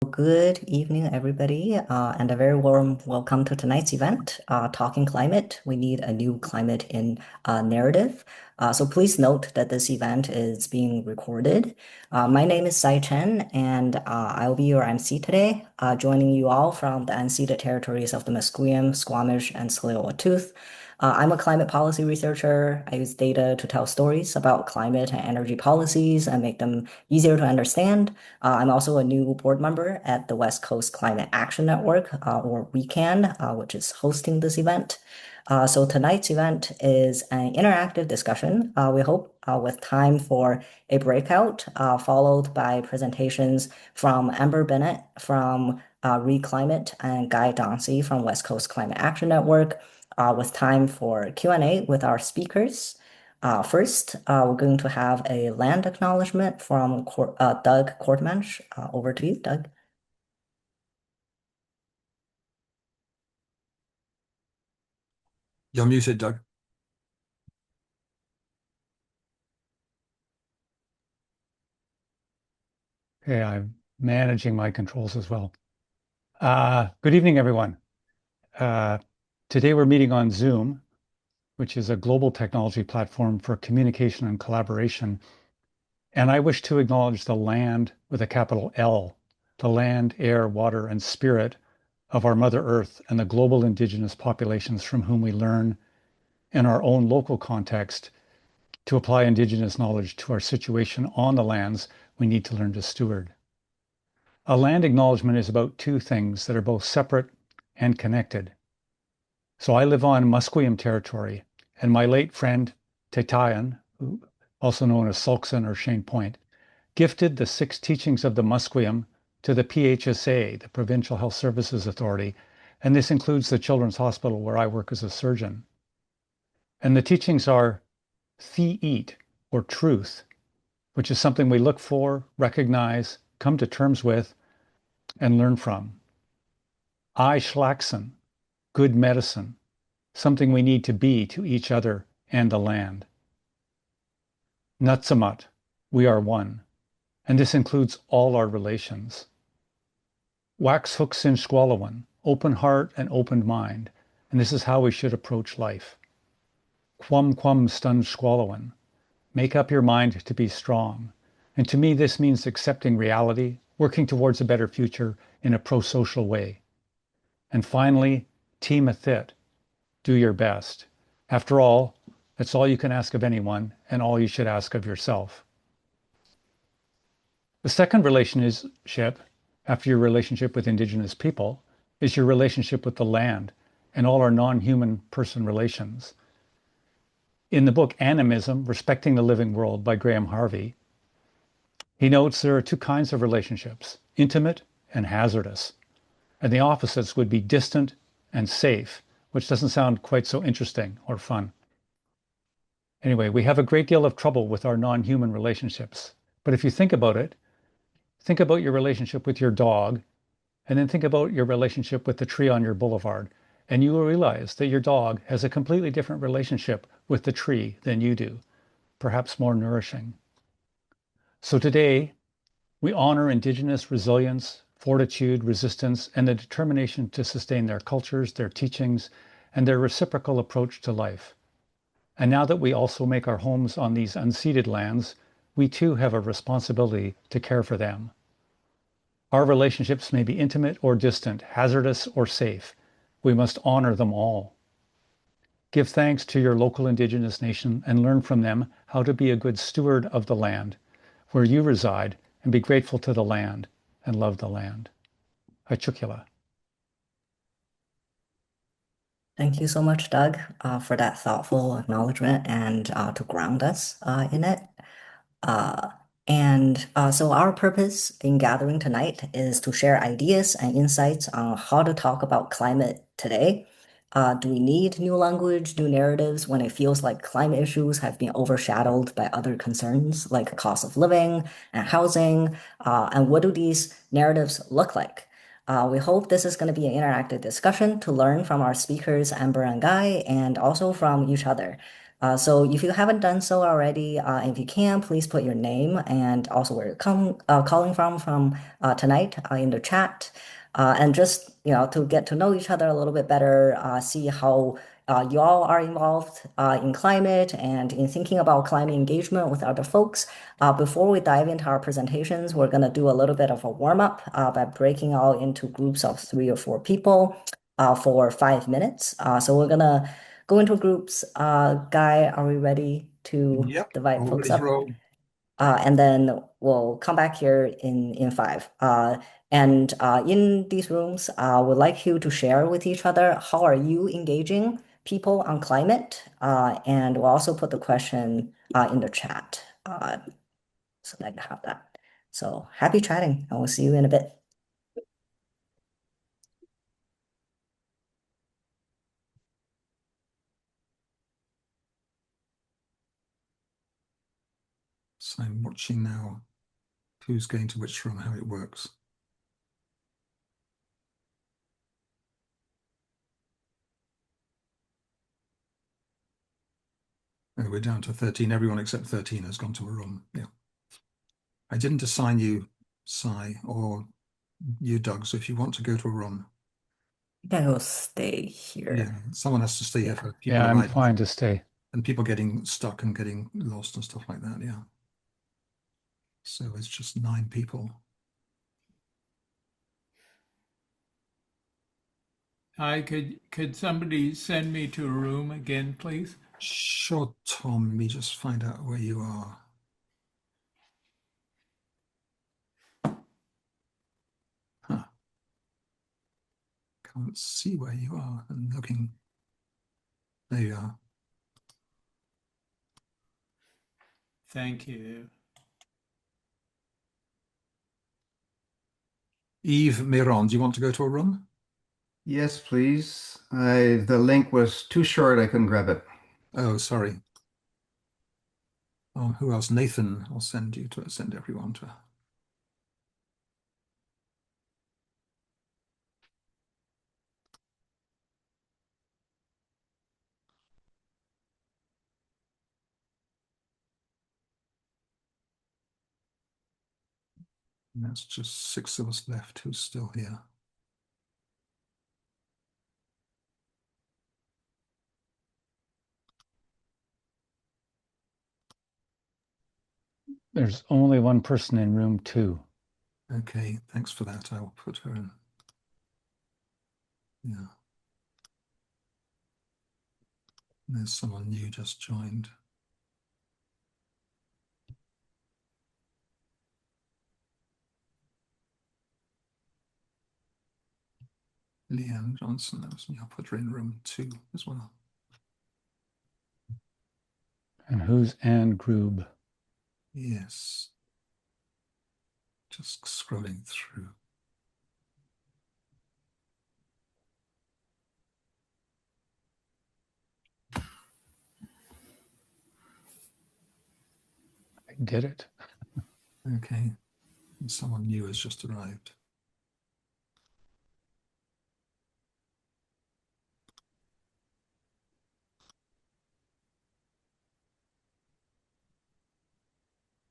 Good evening, everybody, and a very warm welcome to tonight's event, Talking Climate. We need a new climate in narrative. So please note that this event is being recorded. My name is Sai Chen, and I'll be your MC today, joining you all from the unceded territories of the Musqueam, Squamish, and Tsleil-Waututh. I'm a climate policy researcher. I use data to tell stories about climate and energy policies and make them easier to understand. I'm also a new board member at the West Coast Climate Action Network, or WECAN, which is hosting this event. So tonight's event is an interactive discussion. We hope with time for a breakout, followed by presentations from Amber Bennett from ReClimate and Guy Dauncey from West Coast Climate Action Network, with time for Q&A with our speakers. First, we're going to have a land acknowledgement from Doug Kortmansch. Over to you, Doug. You're muted, Doug. Okay, I'm managing my controls as well. Good evening, everyone. Today we're meeting on Zoom, which is a global technology platform for communication and collaboration. And I wish to acknowledge the land with a capital L, the land, air, water, and spirit of our Mother Earth and the global indigenous populations from whom we learn in our own local context to apply indigenous knowledge to our situation on the lands we need to learn to steward. A land acknowledgement is about two things that are both separate and connected. So I live on Musqueam territory, and my late friend Tetayan, also known as Sulkson or Shane Point, gifted the 6 teachings of the Musqueam to the PHSA, the Provincial Health Services Authority, and this includes the Children's Hospital where I work as a surgeon. And the teachings are Thi-eat, or truth, which is something we look for, recognize, come to terms with, and learn from. I-Shlaksen, good medicine, something we need to be to each other and the land. Nutsamut, we are one, and this includes all our relations. Waxhooksin Squalawan, open heart and open mind, and this is how we should approach life. Quam stun Squalawan, make up your mind to be strong. And to me, this means accepting reality, working towards a better future in a pro-social way. And finally, Timathit, do your best. After all, that's all you can ask of anyone and all you should ask of yourself. The second relationship, after your relationship with Indigenous people, is your relationship with the land and all our non-human person relations. In the book Animism, Respecting the Living World by Graham Harvey, he notes there are 2 kinds of relationships, intimate and hazardous. And the opposites would be distant and safe, which doesn't sound quite so interesting or fun. Anyway, we have a great deal of trouble with our non-human relationships. But if you think about it, think about your relationship with your dog, and then think about your relationship with the tree on your boulevard, and you will realize that your dog has a completely different relationship with the tree than you do, perhaps more nourishing. So today, we honor Indigenous resilience, fortitude, resistance, and the determination to sustain their cultures, their teachings, and their reciprocal approach to life. And now that we also make our homes on these unceded lands, we too have a responsibility to care for them. Our relationships may be intimate or distant, hazardous or safe. We must honor them all. Give thanks to your local Indigenous nation and learn from them how to be a good steward of the land where you reside, and be grateful to the land and love the land. Achukila. Thank you so much, Doug, for that thoughtful acknowledgement and to ground us in it. So our purpose in gathering tonight is to share ideas and insights on how to talk about climate today. Do we need new language, new narratives when it feels like climate issues have been overshadowed by other concerns like cost of living and housing? And what do these narratives look like? We hope this is going to be an interactive discussion to learn from our speakers, Amber and Guy, and also from each other. So if you haven't done so already, if you can, please put your name and also where you're calling from tonight in the chat. And just, to get to know each other a little bit better, see how you all are involved in climate and in thinking about climate engagement with other folks. Before we dive into our presentations, we're going to do a little bit of a warm up by breaking out into groups of 3 or 4 people for 5 minutes. So we're going to go into groups. Guy, are we ready to Yep, divide all folks ready to up? roll. And then we'll come back here in five. And in these rooms, we'd like you to share with each other how are you engaging people on climate? And we'll also put the question in the chat so that you have that. So happy chatting, and we'll see you in a bit. So I'm watching now who's going to which room, how it works. Oh, we're down to 13. Everyone except 13 has gone to a room. Yeah. I didn't assign you, Sai, or you, Doug. So if you want to go to a room, You can go stay yeah, here. someone has to stay here for people Yeah, I'm arriving fine to stay. and people getting stuck and getting lost and stuff like that. Yeah. So it's just 9 people. Hi, could somebody send me to a room again, please? Sure, Tom. Let me just find out where you are. Huh. Can't see where you are. I'm looking. There you are. Thank you. Yves Miron, do you want to go to a room? Yes, please. The link was too short. I couldn't grab it. Oh, sorry. Oh, who else? Nathan, I'll send everyone to. And that's just 6 of us left who's still here. There's only one person in room 2. Okay, thanks for that. I will put her in. Yeah. There's someone new just joined. Leanne Johnson, that was me. I'll put her in room 2 as well. And who's Anne Grube? Yes. Just scrolling through. I did it. Okay. And someone new has just arrived.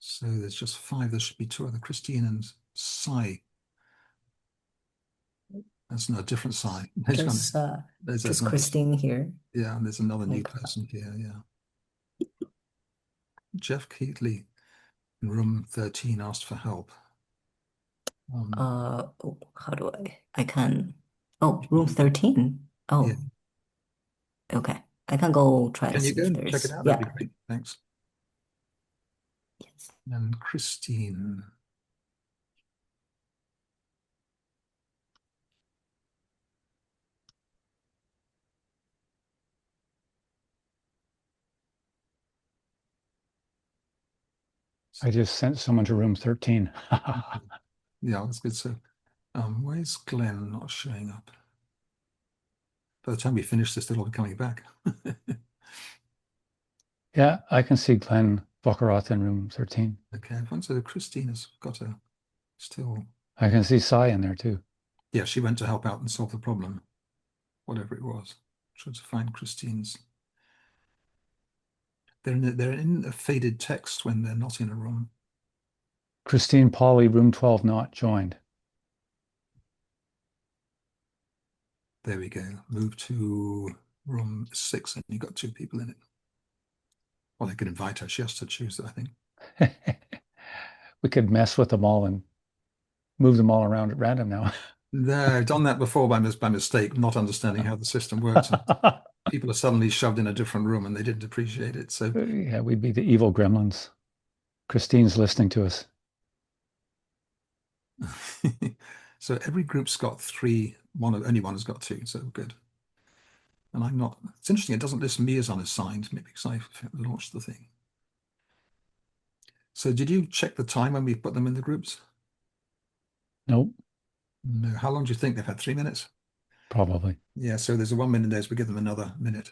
So there's just 5. There should be 2 other, Christine and Sai. That's not a different Sai. Just There's just another, Christine here. yeah, and there's another new Okay. person here. Yeah. Jeff Keatley in room 13 asked for help. Oh, how do I can, oh, room 13. Yeah. Oh, okay. I can go try to Can you see go if and check it there's, out? That'd yeah. be great. Thanks. Yes. And Christine. I just sent someone to room 13. Yeah, that's good. So where's Glenn not showing up? By the time we finish this, they'll all be coming back. Yeah, I can see Glenn Bokoroth in room 13. Okay, so Christine has got a still. I can see Sai in there too. Yeah, she went to help out and solve the problem, whatever it was. Trying to find Christine's. They're in a faded text when they're not in a room. Christine Pauley, room 12 not joined. There we go. Move to room 6 and you got 2 people in it. Well, I could invite her. She has to choose it, I think. We could mess with them all and move them all around at random now. No, I've done that before by mistake, not understanding how the system works. And people are suddenly shoved in a different room and they didn't appreciate it. So Yeah, we'd be the evil gremlins. Christine's listening to us. so every group's got 3. Only one has got 2, so good. And I'm not. It's interesting. It doesn't list me as unassigned, maybe because I launched the thing. So did you check the time when we put them in the groups? Nope, No. How long do you think they've had? 3 minutes? probably. Yeah. So there's a 1 minute there, so we give them another minute.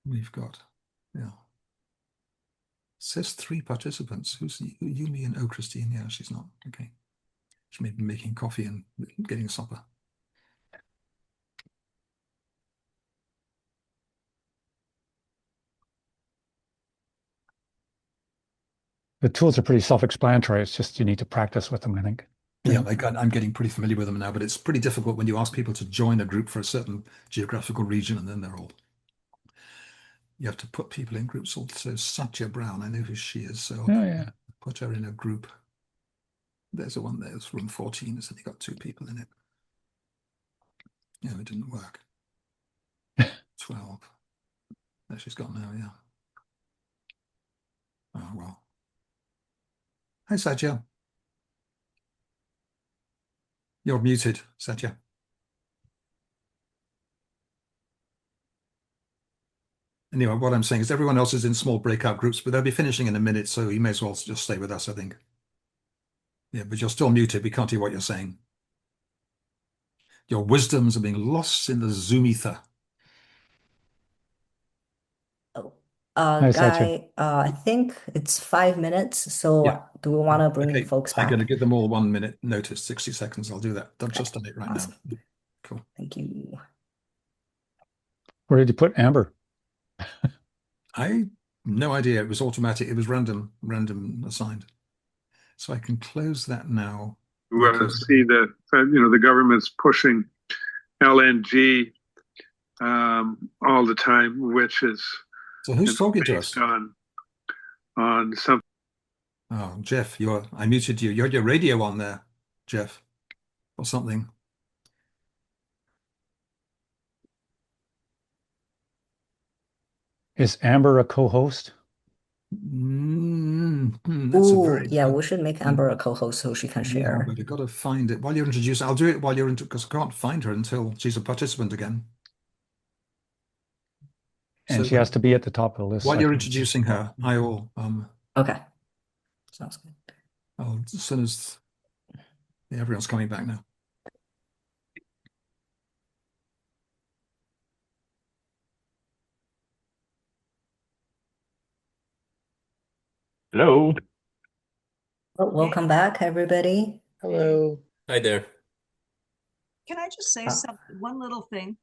We've got, yeah. It says 3 participants. Who's Yumi and Christine? Yeah, she's not. Okay. She may be making coffee and getting supper. The tools are pretty self-explanatory. It's just you need to practice with them, I think. Yeah, I'm getting pretty familiar with them now, but it's pretty difficult when you ask people to join a group for a certain geographical region and then you have to put people in groups. Also, Satya Brown, I know who she is, so Oh, yeah. put her in a group. There's a one there, it's room 14, it's only got 2 people in it. Yeah, it didn't work. 12. There she's got now, yeah. Oh, well. Hi, Satya. You're muted, Satya. Anyway, what I'm saying is everyone else is in small breakout groups, but they'll be finishing in a minute, so you may as well just stay with us, I think. Yeah, but you're still muted. We can't hear what you're saying. Your wisdoms are being lost in the Zoom ether. Oh, Hi, Satya. Guy, I think it's 5 minutes. So Yeah. do we want to bring Okay, folks I'm back? going to give them all 1 minute notice, 60 seconds. I'll do that. I've Okay, just done it right awesome. now. Cool. Thank you. Where did you put Amber? I no idea. It was automatic. It was random assigned. So I can close that now. We're going to see that the government's pushing LNG all the time, which is So who's talking to us? based on some. Oh, Jeff, I muted you. You had your radio on there, Jeff, or something. Is Amber a co-host? That's a Ooh, very yeah, we should make Amber a co-host so she can yeah, share. but you've got to find it while you're introduced. I'll do it while you're because I can't find her until she's a participant again. And So she has to be at the top of the list. while so I you're can- introducing her, I will Okay, sounds good. as soon as everyone's coming back now. Hello. Well, welcome back, everybody. Hello. Hi there. Can I just say Uh, one little thing?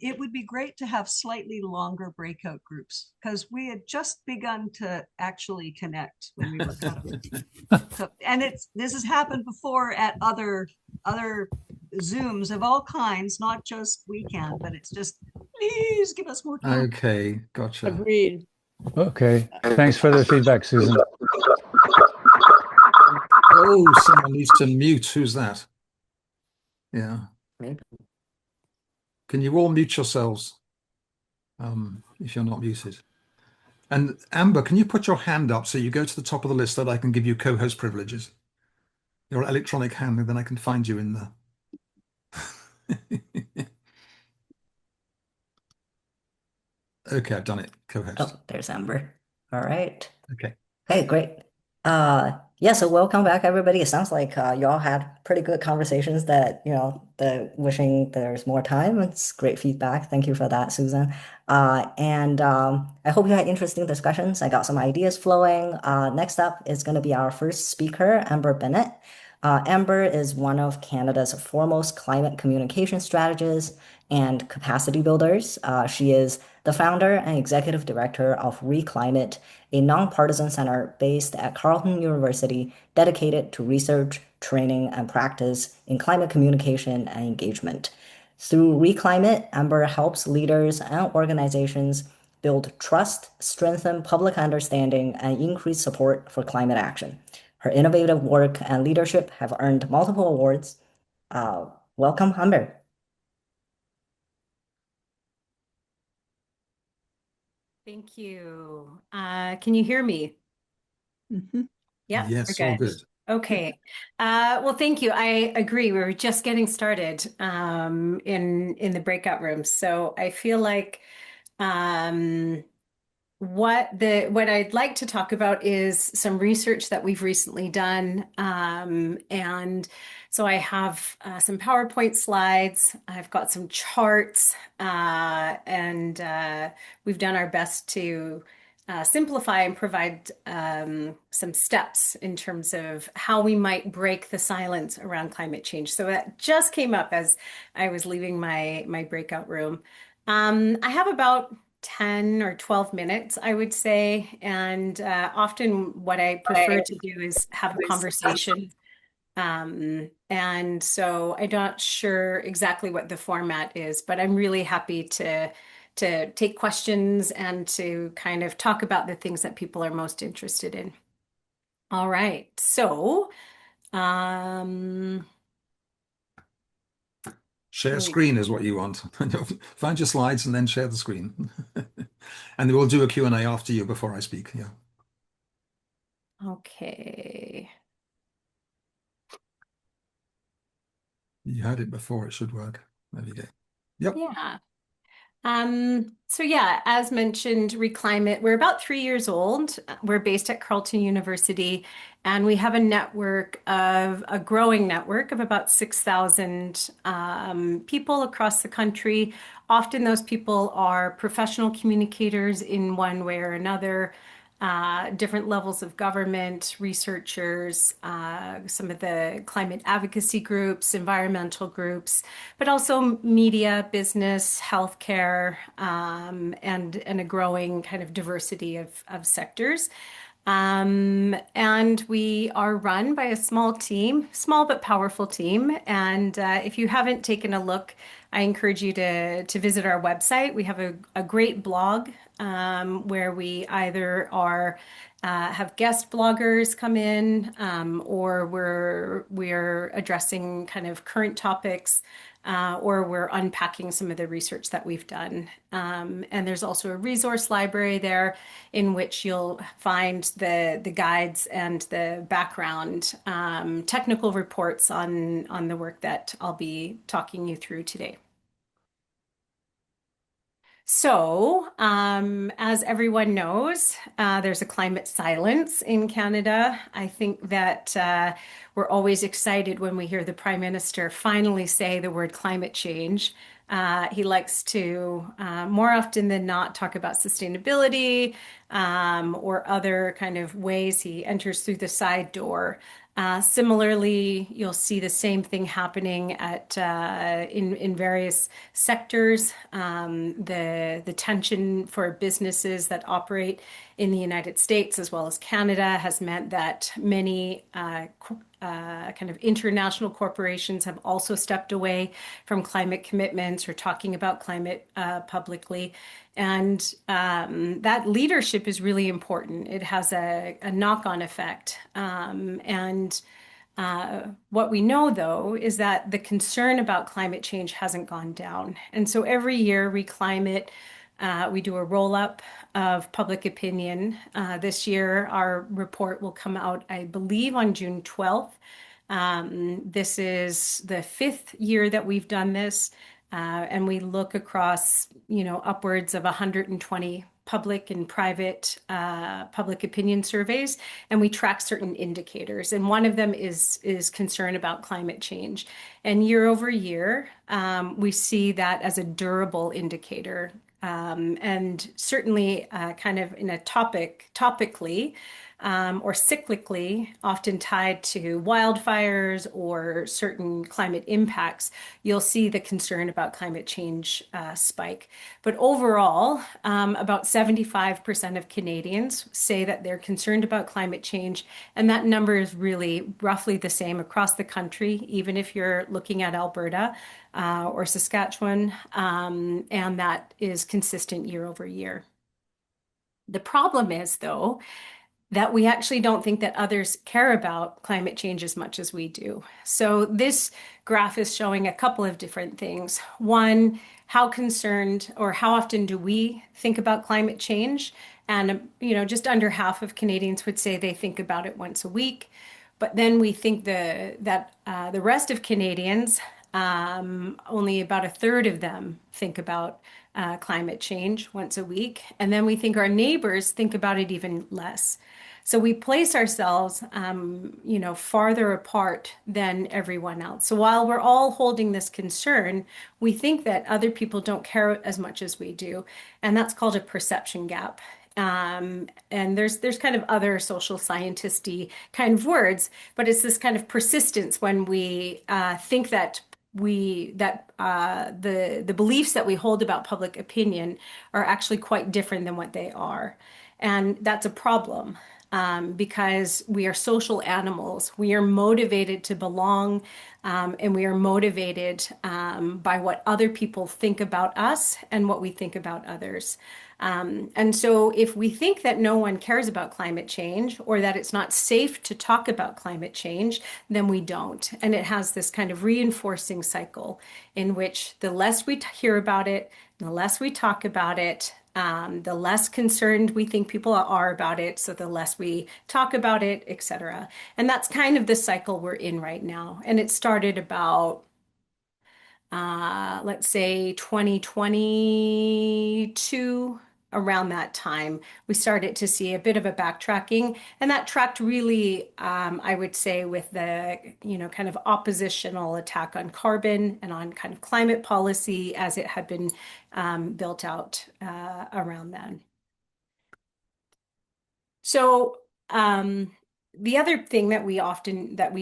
It would be great to have slightly longer breakout groups because we had just begun to actually connect when we were kind of. So, and this has happened before at other Zooms of all kinds, not just weekend, but it's just please give us more time. Okay, gotcha. Agreed. Okay. Thanks for the feedback, Susan. Oh, someone needs to mute. Who's that? Yeah. Can you all mute yourselves? If you're not muted. And Amber, can you put your hand up so you go to the top of the list that I can give you co-host privileges? Your electronic hand, and then I can find you in the. Okay, I've done it. Co-host. Oh, there's Amber. All right. Okay. Hey, great. Yeah, so welcome back, everybody. It sounds like y'all had pretty good conversations that, the wishing there's more time. It's great feedback. Thank you for that, Susan. And I hope you had interesting discussions. I got some ideas flowing. Next up is going to be our first speaker, Amber Bennett. Amber is one of Canada's foremost climate communication strategists and capacity builders. She is the founder and executive director of ReClimate, a nonpartisan center based at Carleton University dedicated to research, training, and practice in climate communication and engagement. Through ReClimate, Amber helps leaders and organizations build trust, strengthen public understanding, and increase support for climate action. Her innovative work and leadership have earned multiple awards. Welcome, Amber. Thank you. Can you hear me? Yeah, Yes, we're all good. good. Okay. Well, thank you. I agree. We're just getting started in the breakout rooms. So I feel like what I'd like to talk about is some research that we've recently done. And so I have some PowerPoint slides. I've got some charts, and we've done our best to simplify and provide some steps in terms of how we might break the silence around climate change. So that just came up as I was leaving my breakout room. I have about 10 or 12 minutes, I would say. And often what I prefer to do is have a conversation. And so I'm not sure exactly what the format is, but I'm really happy to take questions and to kind of talk about the things that people are most interested in. All right. So, Share screen is what you want. Find your slides and then share the screen. And we'll do a Q&A after you before I speak. Yeah. okay. You had it before. It should work. There you go. Yep. Yeah. So yeah, as mentioned, ReClimate, we're about 3 years old. We're based at Carleton University, and we have a growing network of about 6,000 people across the country. Often those people are professional communicators in one way or another, different levels of government, researchers, some of the climate advocacy groups, environmental groups, but also media, business, healthcare, and a growing kind of diversity of sectors. And we are run by a small team, small but powerful team. And if you haven't taken a look, I encourage you to visit our website. We have a great blog where we either have guest bloggers come in, or we're addressing kind of current topics, or we're unpacking some of the research that we've done. And there's also a resource library there in which you'll find the guides and the background technical reports on the work that I'll be talking you through today. So, as everyone knows, there's a climate silence in Canada. I think that we're always excited when we hear the Prime Minister finally say the word climate change. He likes to, more often than not, talk about sustainability or other kind of ways he enters through the side door. Similarly, you'll see the same thing happening in various sectors. The tension for businesses that operate in the United States as well as Canada has meant that many kind of international corporations have also stepped away from climate commitments or talking about climate publicly. And that leadership is really important. It has a knock-on effect. And what we know, though, is that the concern about climate change hasn't gone down. And so every year, ReClimate, we do a roll-up of public opinion. This year, our report will come out, I believe, on June 12th. This is the 5th year that we've done this. And we look across, upwards of 120 public and private public opinion surveys, and we track certain indicators. And one of them is concern about climate change. And year over year, we see that as a durable indicator. And certainly kind of in a topically, or cyclically, often tied to wildfires or certain climate impacts, you'll see the concern about climate change spike. But overall, about 75% of Canadians say that they're concerned about climate change, and that number is really roughly the same across the country, even if you're looking at Alberta or Saskatchewan, and that is consistent year over year. The problem is, though, that we actually don't think that others care about climate change as much as we do. So this graph is showing a couple of different things. One, how concerned or how often do we think about climate change? And, just under half of Canadians would say they think about it once a week. But then we think that the rest of Canadians, only about a third of them think about climate change once a week. And then we think our neighbors think about it even less. So we place ourselves, farther apart than everyone else. So while we're all holding this concern, we think that other people don't care as much as we do. And that's called a perception gap. And there's kind of other social scientisty kind of words, but it's this kind of persistence when we think that the beliefs that we hold about public opinion are actually quite different than what they are. And that's a problem because we are social animals. We are motivated to belong, and we are motivated by what other people think about us and what we think about others. And so if we think that no one cares about climate change or that it's not safe to talk about climate change, then we don't. And it has this kind of reinforcing cycle in which the less we hear about it, the less we talk about it, the less concerned we think people are about it, so the less we talk about it, etc. And that's kind of the cycle we're in right now. And it started about let's say 2022, around that time, we started to see a bit of a backtracking, and that tracked really, I would say, with the, kind of oppositional attack on carbon and on kind of climate policy as it had been built out around then. So, the other thing that we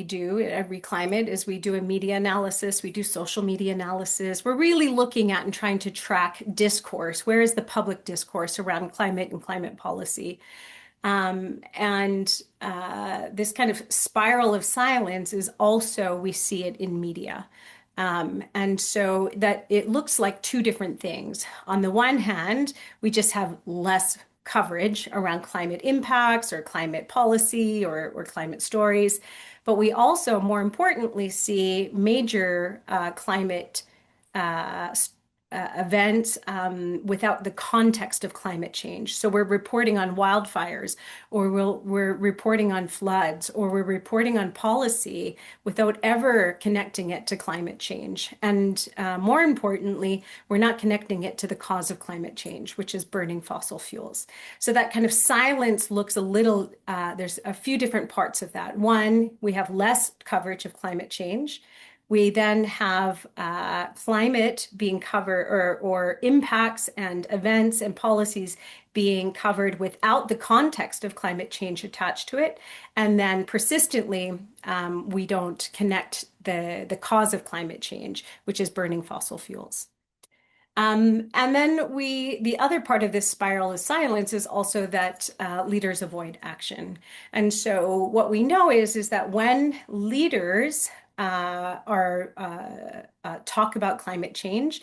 do at Every Climate is we do a media analysis, we do social media analysis. We're really looking at and trying to track discourse. Where is the public discourse around climate and climate policy? This kind of spiral of silence is also, we see it in media. And so that it looks like two different things. On the one hand, we just have less coverage around climate impacts or climate policy or climate stories. But we also, more importantly, see major climate events without the context of climate change. So we're reporting on wildfires, or we're reporting on floods, or we're reporting on policy without ever connecting it to climate change. And more importantly, we're not connecting it to the cause of climate change, which is burning fossil fuels. So that kind of silence looks a little, there's a few different parts of that. One, we have less coverage of climate change. We then have climate being covered, or impacts and events and policies being covered without the context of climate change attached to it. And then persistently, we don't connect the cause of climate change, which is burning fossil fuels. And then the other part of this spiral of silence is also that leaders avoid action. And so what we know is that when leaders talk about climate change,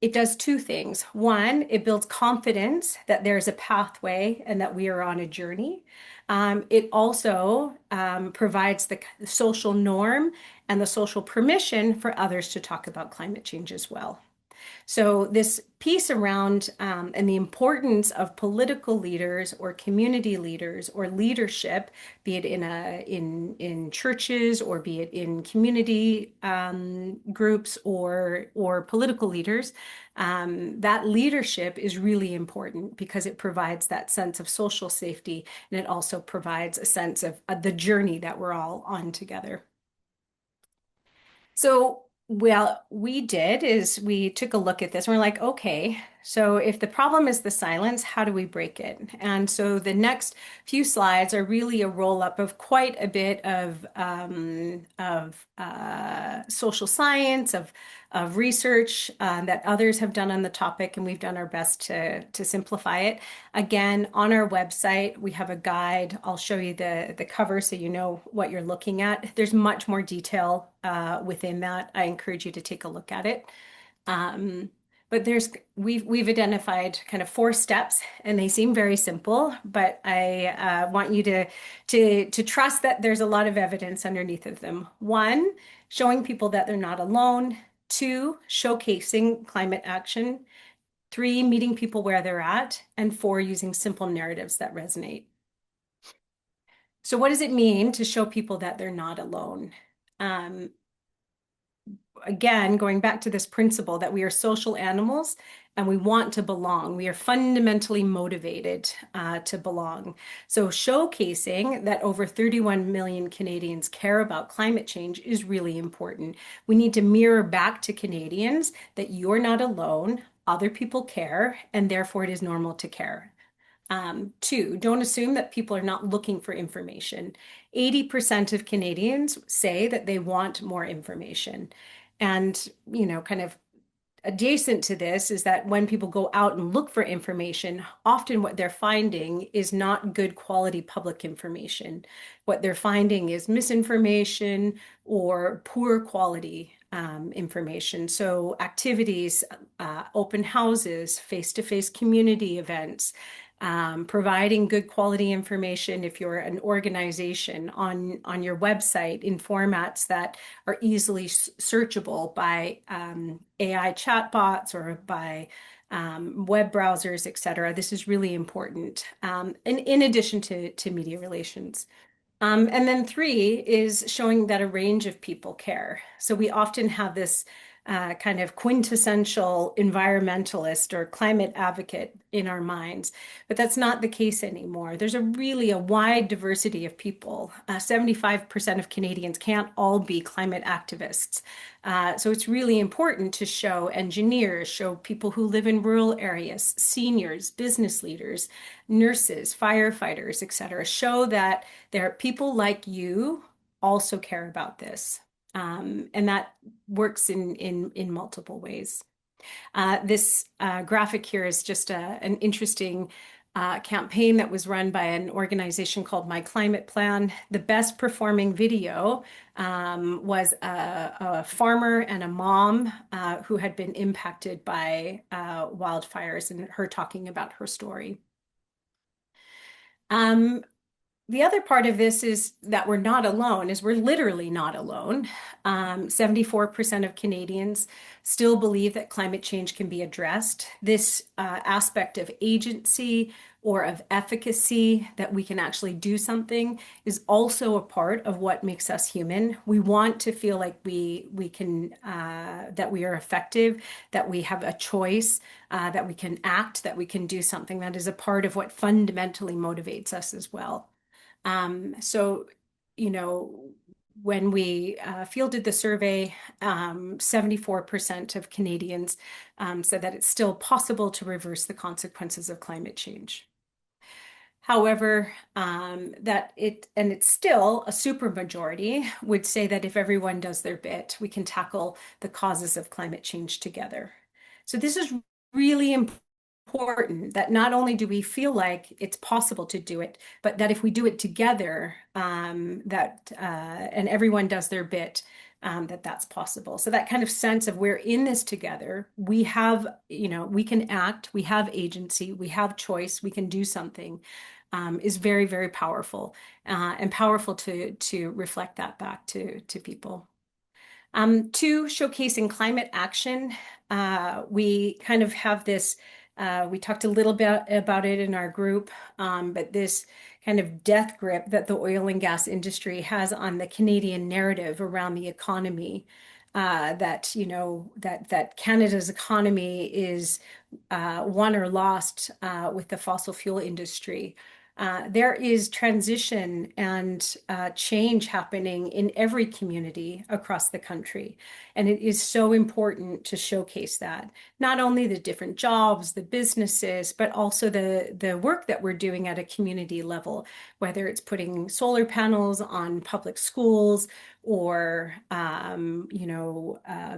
it does two things. One, it builds confidence that there's a pathway and that we are on a journey. It also provides the social norm and the social permission for others to talk about climate change as well. So this piece around and the importance of political leaders or community leaders or leadership, be it in churches or be it in community groups or political leaders, that leadership is really important because it provides that sense of social safety, and it also provides a sense of the journey that we're all on together. So Well, we did is we took a look at this and we're like, okay, so if the problem is the silence, how do we break it? And so the next few slides are really a roll-up of quite a bit of social science, of research that others have done on the topic, and we've done our best to simplify it. Again, on our website, we have a guide. I'll show you the cover so you know what you're looking at. There's much more detail within that. I encourage you to take a look at it. But we've identified kind of 4 steps, and they seem very simple, but I want you to trust that there's a lot of evidence underneath of them. 1, showing people that they're not alone. 2, showcasing climate action. 3, meeting people where they're at. And 4, using simple narratives that resonate. So what does it mean to show people that they're not alone? Again, going back to this principle that we are social animals and we want to belong. We are fundamentally motivated to belong. So showcasing that over 31 million Canadians care about climate change is really important. We need to mirror back to Canadians that you're not alone, other people care, and therefore it is normal to care. 2, don't assume that people are not looking for information. 80% of Canadians say that they want more information. And, kind of adjacent to this is that when people go out and look for information, often what they're finding is not good quality public information. What they're finding is misinformation or poor quality information. So activities, open houses, face-to-face community events, providing good quality information if you're an organization on your website in formats that are easily searchable by AI chatbots or by web browsers, et cetera. This is really important, and in addition to media relations. And then 3 is showing that a range of people care. So we often have this kind of quintessential environmentalist or climate advocate in our minds, but that's not the case anymore. There's really a wide diversity of people. 75% of Canadians can't all be climate activists. So it's really important to show engineers, show people who live in rural areas, seniors, business leaders, nurses, firefighters, et cetera. Show that there are people like you also care about this. And that works in multiple ways. This graphic here is just an interesting campaign that was run by an organization called My Climate Plan. The best performing video was a farmer and a mom who had been impacted by wildfires, and her talking about her story. The other part of this is that we're not alone, is we're literally not alone. 74% of Canadians still believe that climate change can be addressed. This aspect of agency or of efficacy, that we can actually do something, is also a part of what makes us human. We want to feel like we can, that we are effective, that we have a choice, that we can act, that we can do something. That is a part of what fundamentally motivates us as well. So, when we fielded the survey, 74% of Canadians said that it's still possible to reverse the consequences of climate change. However, it's still a supermajority would say that if everyone does their bit, we can tackle the causes of climate change together. So this is really important, that not only do we feel like it's possible to do it, but that if we do it together, and everyone does their bit, that's possible. So that kind of sense of we're in this together, we have, we can act, we have agency, we have choice, we can do something, is very, very powerful, and powerful to reflect that back to people. 2, showcasing climate action. We kind of have this, we talked a little bit about it in our group, but this kind of death grip that the oil and gas industry has on the Canadian narrative around the economy, that Canada's economy is won or lost with the fossil fuel industry. There is transition and change happening in every community across the country. And it is so important to showcase that. Not only the different jobs, the businesses, but also the work that we're doing at a community level, whether it's putting solar panels on public schools or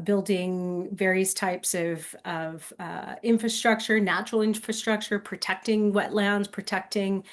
building various types of infrastructure, natural infrastructure, protecting wetlands, protecting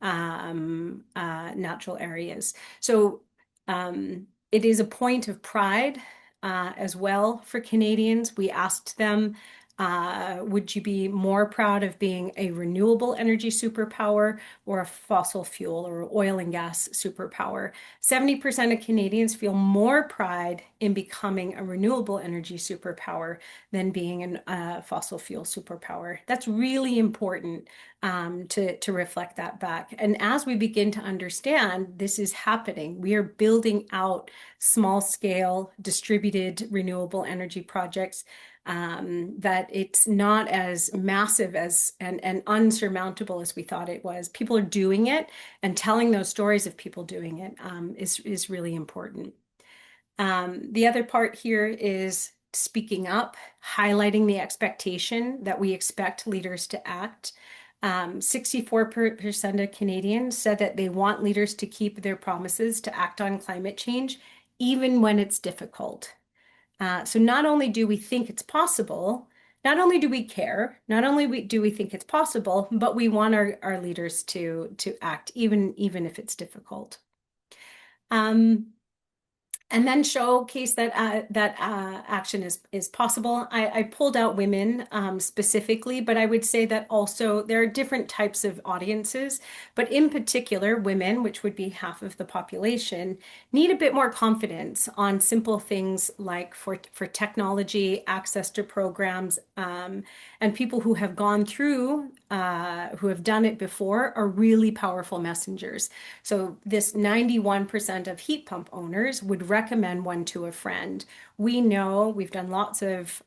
natural areas. So it is a point of pride as well for Canadians. We asked them, would you be more proud of being a renewable energy superpower or a fossil fuel or oil and gas superpower? 70% of Canadians feel more pride in becoming a renewable energy superpower than being a fossil fuel superpower. That's really important to reflect that back. And as we begin to understand this is happening, we are building out small scale distributed renewable energy projects, that it's not as massive as and unsurmountable as we thought it was. People are doing it, and telling those stories of people doing it is really important. The other part here is speaking up, highlighting the expectation that we expect leaders to act. 64% of Canadians said that they want leaders to keep their promises to act on climate change, even when it's difficult. So not only do we think it's possible, not only do we care, not only do we think it's possible, but we want our leaders to act, even if it's difficult. And then showcase that action is possible. I pulled out women specifically, but I would say that also there are different types of audiences, but in particular, women, which would be half of the population, need a bit more confidence on simple things like for technology, access to programs, and people who have gone through, who have done it before, are really powerful messengers. So this 91% of heat pump owners would recommend one to a friend. We know, we've done lots of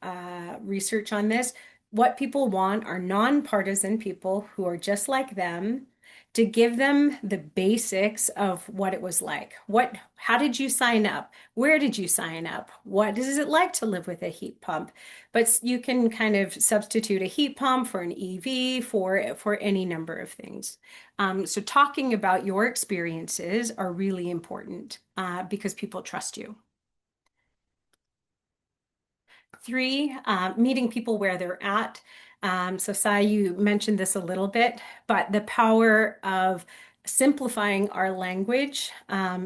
research on this. What people want are nonpartisan people who are just like them, to give them the basics of what it was like. How did you sign up? Where did you sign up? What is it like to live with a heat pump? But you can kind of substitute a heat pump for an EV for any number of things. So talking about your experiences are really important because people trust you. 3, meeting people where they're at. So Sai, you mentioned this a little bit, but the power of simplifying our language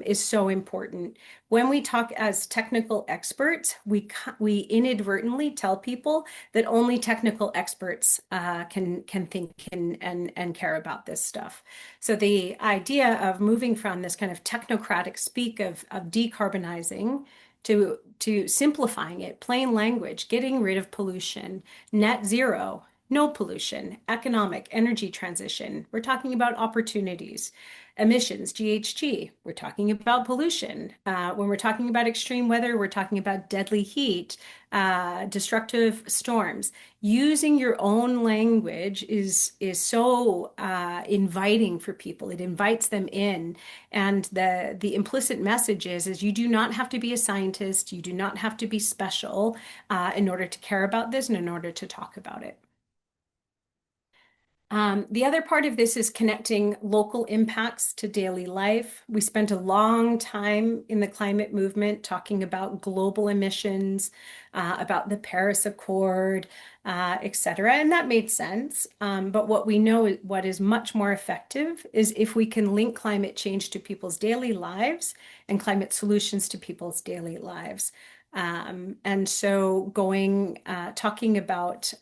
is so important. When we talk as technical experts, we inadvertently tell people that only technical experts can think and care about this stuff. So the idea of moving from this kind of technocratic speak of decarbonizing to simplifying it, plain language, getting rid of pollution, net zero, no pollution, economic, energy transition. We're talking about opportunities, emissions, GHG. We're talking about pollution. When we're talking about extreme weather, we're talking about deadly heat, destructive storms. Using your own language is so inviting for people. It invites them in. And the implicit message is you do not have to be a scientist. You do not have to be special in order to care about this and in order to talk about it. The other part of this is connecting local impacts to daily life. We spent a long time in the climate movement talking about global emissions, about the Paris Accord, et cetera, and that made sense. But what we know, what is much more effective is if we can link climate change to people's daily lives and climate solutions to people's daily lives. And so talking about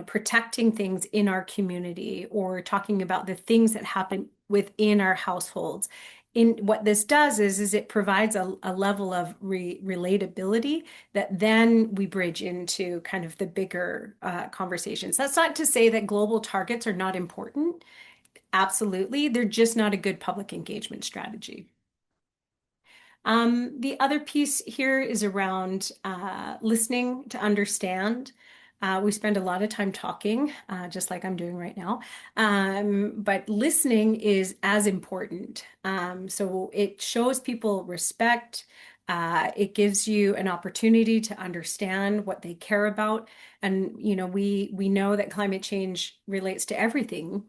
protecting things in our community, or talking about the things that happen within our households. What this does is it provides a level of relatability that then we bridge into kind of the bigger conversations. That's not to say that global targets are not important. Absolutely. They're just not a good public engagement strategy. The other piece here is around listening to understand. We spend a lot of time talking, just like I'm doing right now. But listening is as important. So it shows people respect. It gives you an opportunity to understand what they care about. And, we know that climate change relates to everything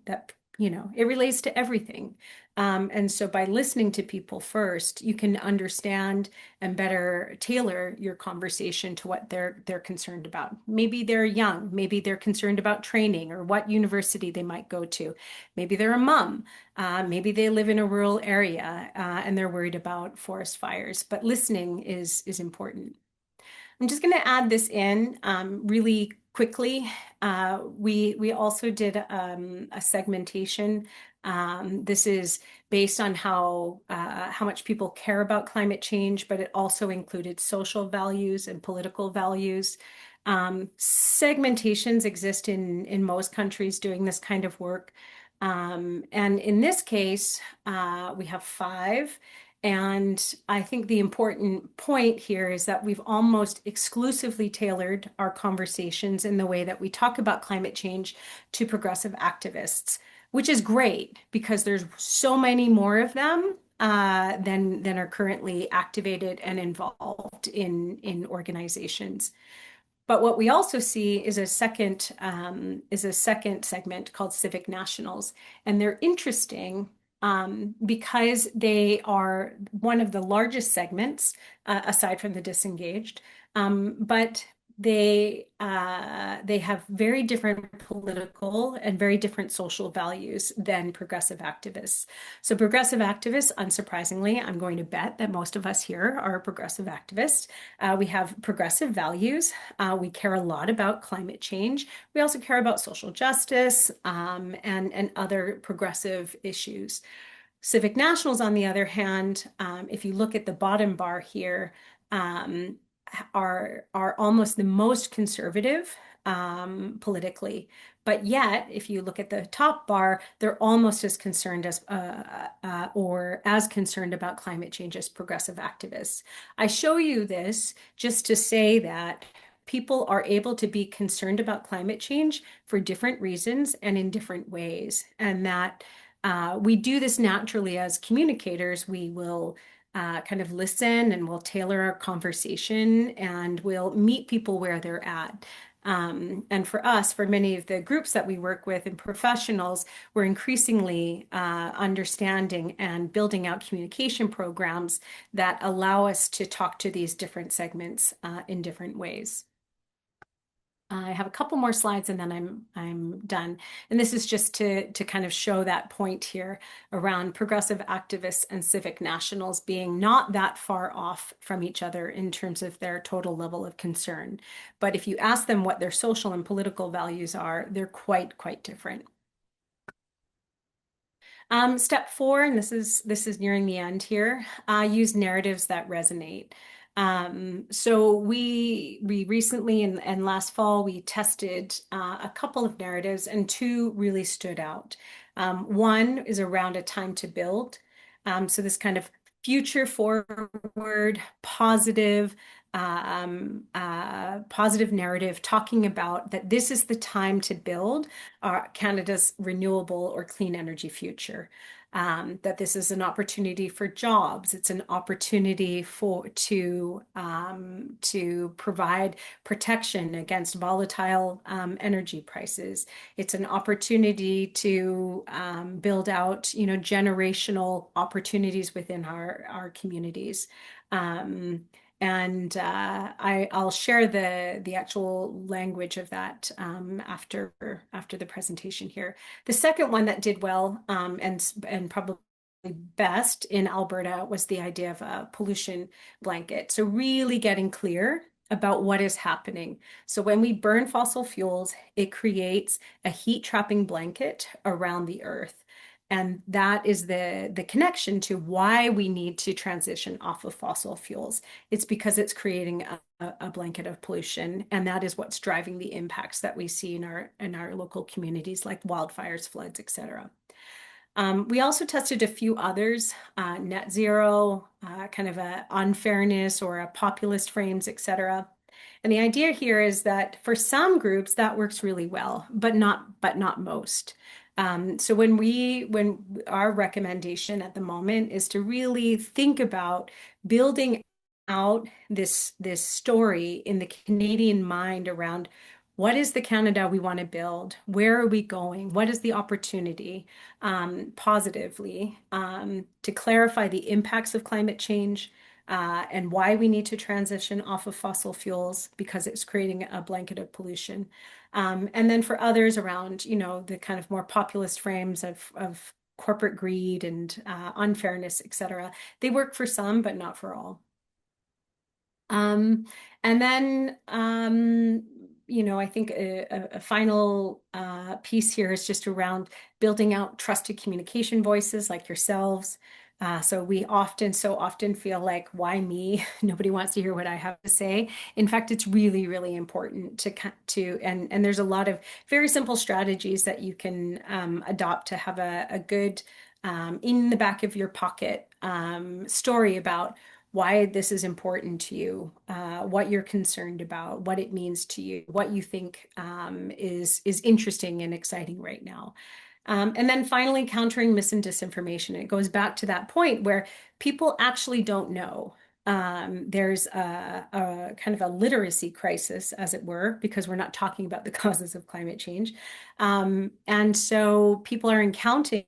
it relates to everything. And so by listening to people first, you can understand and better tailor your conversation to what they're concerned about. Maybe they're young, maybe they're concerned about training or what university they might go to. Maybe they're a mom, maybe they live in a rural area and they're worried about forest fires. But listening is important. I'm just going to add this in really quickly. We also did a segmentation. This is based on how much people care about climate change, but it also included social values and political values. Segmentations exist in most countries doing this kind of work. And in this case, we have 5. And I think the important point here is that we've almost exclusively tailored our conversations in the way that we talk about climate change to progressive activists, which is great because there's so many more of them than are currently activated and involved in organizations. But what we also see is a second segment called Civic Nationals, and they're interesting because they are one of the largest segments, aside from the disengaged, but they have very different political and very different social values than progressive activists. So progressive activists, unsurprisingly, I'm going to bet that most of us here are progressive activists. We have progressive values. We care a lot about climate change. We also care about social justice and other progressive issues. Civic Nationals, on the other hand, if you look at the bottom bar here, are almost the most conservative politically. But yet, if you look at the top bar, they're almost as concerned as or as concerned about climate change as progressive activists. I show you this just to say that people are able to be concerned about climate change for different reasons and in different ways. And that we do this naturally as communicators. We will kind of listen and we'll tailor our conversation and we'll meet people where they're at. And for us, for many of the groups that we work with and professionals, we're increasingly understanding and building out communication programs that allow us to talk to these different segments in different ways. I have a couple more slides and then I'm done. And this is just to kind of show that point here around progressive activists and civic nationals being not that far off from each other in terms of their total level of concern. But if you ask them what their social and political values are, they're quite different. Step 4, and this is nearing the end here, use narratives that resonate. So we recently and last fall, we tested a couple of narratives and 2 really stood out. One is around a time to build. So this kind of future forward, positive narrative talking about that this is the time to build Canada's renewable or clean energy future. That this is an opportunity for jobs. It's an opportunity to provide protection against volatile energy prices. It's an opportunity to build out, generational opportunities within our communities. I'll share the actual language of that after the presentation here. The second one that did well and probably best in Alberta was the idea of a pollution blanket. So really getting clear about what is happening. So when we burn fossil fuels, it creates a heat trapping blanket around the earth. And that is the connection to why we need to transition off of fossil fuels. It's because it's creating a blanket of pollution, and that is what's driving the impacts that we see in our local communities, like wildfires, floods, etc. We also tested a few others, net zero, kind of a unfairness or a populist frames, etc. And the idea here is that for some groups that works really well, but not most. So when our recommendation at the moment is to really think about building out this story in the Canadian mind around what is the Canada we want to build? Where are we going? What is the opportunity, positively, to clarify the impacts of climate change, and why we need to transition off of fossil fuels because it's creating a blanket of pollution. And then for others around, the kind of more populist frames of corporate greed and unfairness, et cetera. They work for some, but not for all. And then, I think a final piece here is just around building out trusted communication voices like yourselves. So we so often feel like, why me? Nobody wants to hear what I have to say. In fact, it's really, really important and there's a lot of very simple strategies that you can adopt to have a good, in the back of your pocket, story about why this is important to you, what you're concerned about, what it means to you, what you think is interesting and exciting right now. And then finally, countering mis and disinformation. It goes back to that point where people actually don't know. There's a kind of a literacy crisis, as it were, because we're not talking about the causes of climate change. And so people are encountering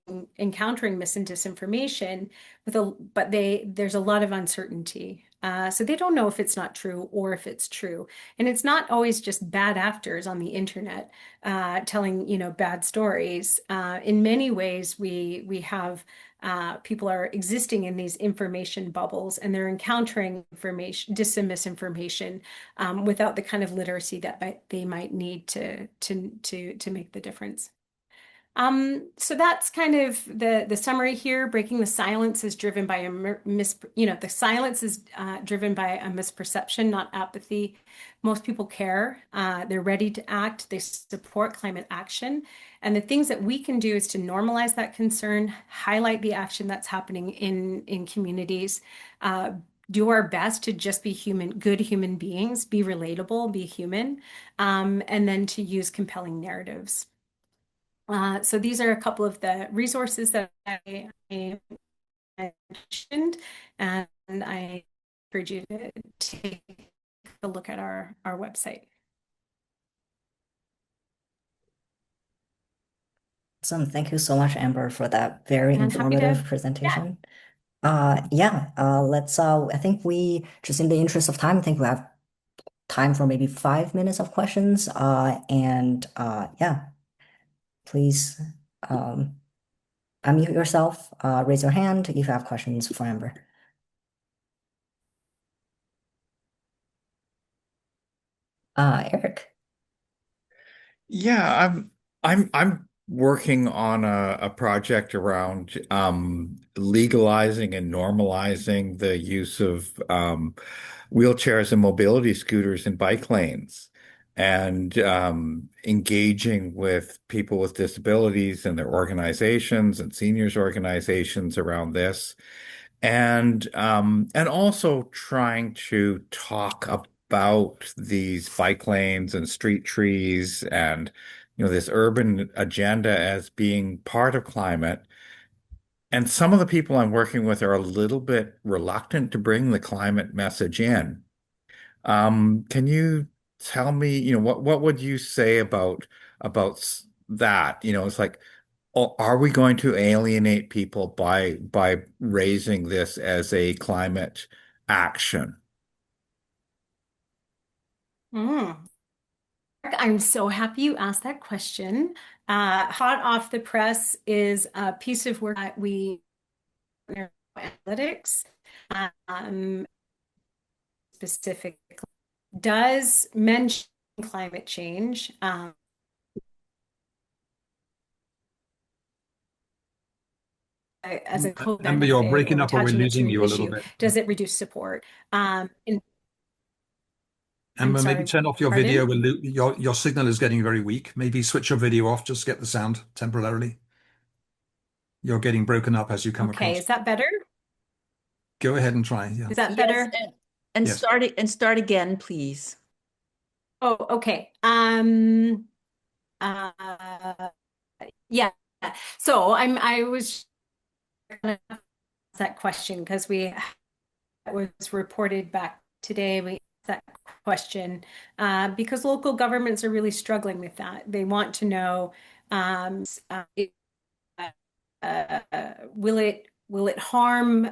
mis and disinformation but there's a lot of uncertainty. So they don't know if it's not true or if it's true. And it's not always just bad actors on the internet telling, bad stories. In many ways, we have people are existing in these information bubbles, and they're encountering misinformation without the kind of literacy that they might need to make the difference. So that's kind of the summary here. Breaking the silence is driven by the silence is driven by a misperception, not apathy. Most people care. They're ready to act. They support climate action. And the things that we can do is to normalize that concern, highlight the action that's happening in communities, do our best to just be good human beings, be relatable, be human, and then to use compelling narratives. So these are a couple of the resources that I mentioned, and I encourage you to take a look at our website. Awesome. Thank you so much, Amber, for that very And happy to- informative presentation. Let's, I think just in the interest of time, I think we have time for maybe 5 minutes of questions. Please unmute yourself, raise your hand if you have questions for Amber. Eric. Yeah, I'm working on a project around legalizing and normalizing the use of wheelchairs and mobility scooters in bike lanes, and engaging with people with disabilities and their organizations and seniors organizations around this, and also trying to talk about these bike lanes and street trees and this urban agenda as being part of climate. And some of the people I'm working with are a little bit reluctant to bring the climate message in. Can you tell me, what would you say about that? It's like, are we going to alienate people by raising this as a climate action? I'm so happy you asked that question. Hot off the press is a piece of work that we analytics specifically does mention climate change. As a co-benefit. Amber, you're breaking up, or we're attaching it to losing an you a little issue. bit. Does it reduce support? Amber, sorry, maybe turn off your pardon? video. Your signal is getting very weak. Maybe switch your video off, just get the sound temporarily. You're getting broken up as you come Okay, across. is that better? Go ahead and try. Yeah. Is that better? And Yes. start again, please. Oh, okay. Uh, yeah. So I was gonna ask that question because it was reported back today. We asked that question because local governments are really struggling with that. They want to know, will it harm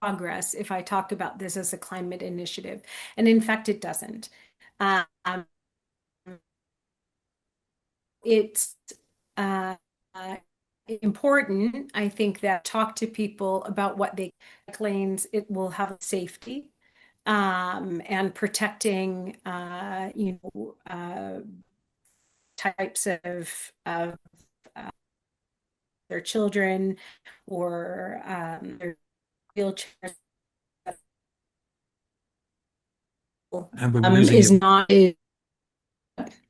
progress if I talk about this as a climate initiative? And in fact, it doesn't. Um, it's important, I think, that talk to people about what they lanes. It will have safety and protecting, types of uh, their children or their wheelchairs. And we're losing Is you. not.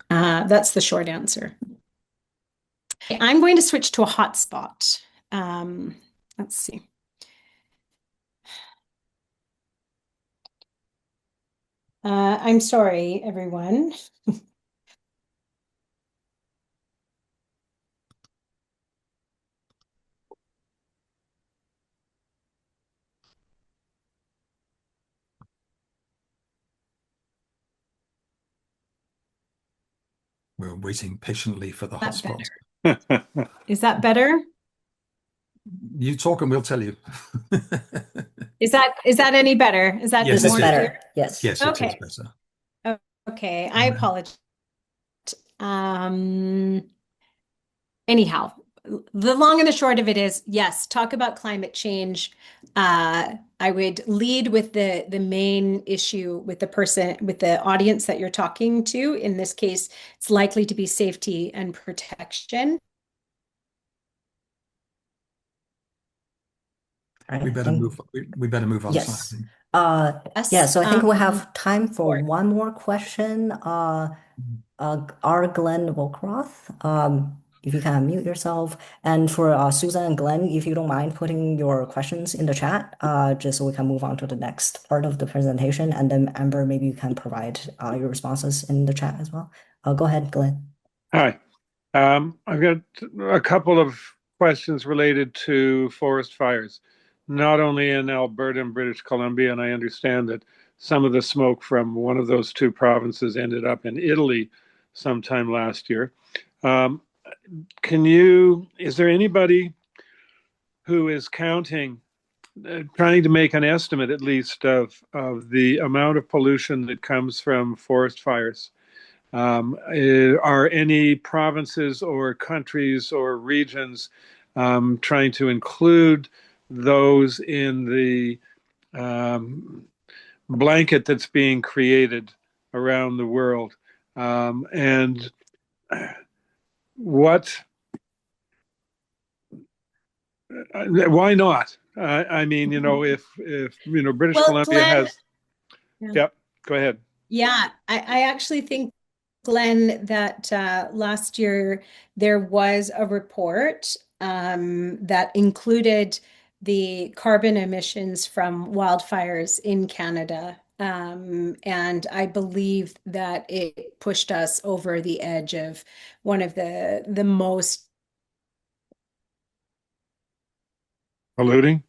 That's the short answer. I'm going to switch to a hotspot. Let's see. I'm sorry, everyone. We're waiting patiently for the That hotspot. Is that better? You talk and we'll tell you. Is that any better? Is that Yes, This is more better. clear? Yes. Yes, it is Okay. better. Okay, I apologize. Anyhow, the long and the short of it is, yes, talk about climate change. I would lead with the main issue with the audience that you're talking to. In this case, it's likely to be safety and protection. All We right. better move. We better move on. Yes. Simon. Yes. Yeah, so I think we have time for Or- one more question. R. Glenn Volkroth, if you can unmute yourself. And for Susan and Glenn, if you don't mind putting your questions in the chat, just so we can move on to the next part of the presentation. And then Amber, maybe you can provide your responses in the chat as well. Go ahead, Glenn. Hi. I've got a couple of questions related to forest fires, not only in Alberta and British Columbia, and I understand that some of the smoke from one of those two provinces ended up in Italy sometime last year. Is there anybody who is counting, trying to make an estimate at least of the amount of pollution that comes from forest fires? Are any provinces or countries or regions trying to include those in the blanket that's being created around the world? And why not? I mean, if British Well, Columbia Glenn, has. Yeah. Yep, go ahead. Yeah, I actually think, Glenn, that last year there was a report that included the carbon emissions from wildfires in Canada. And I believe that it pushed us over the edge of one of the most. Polluting?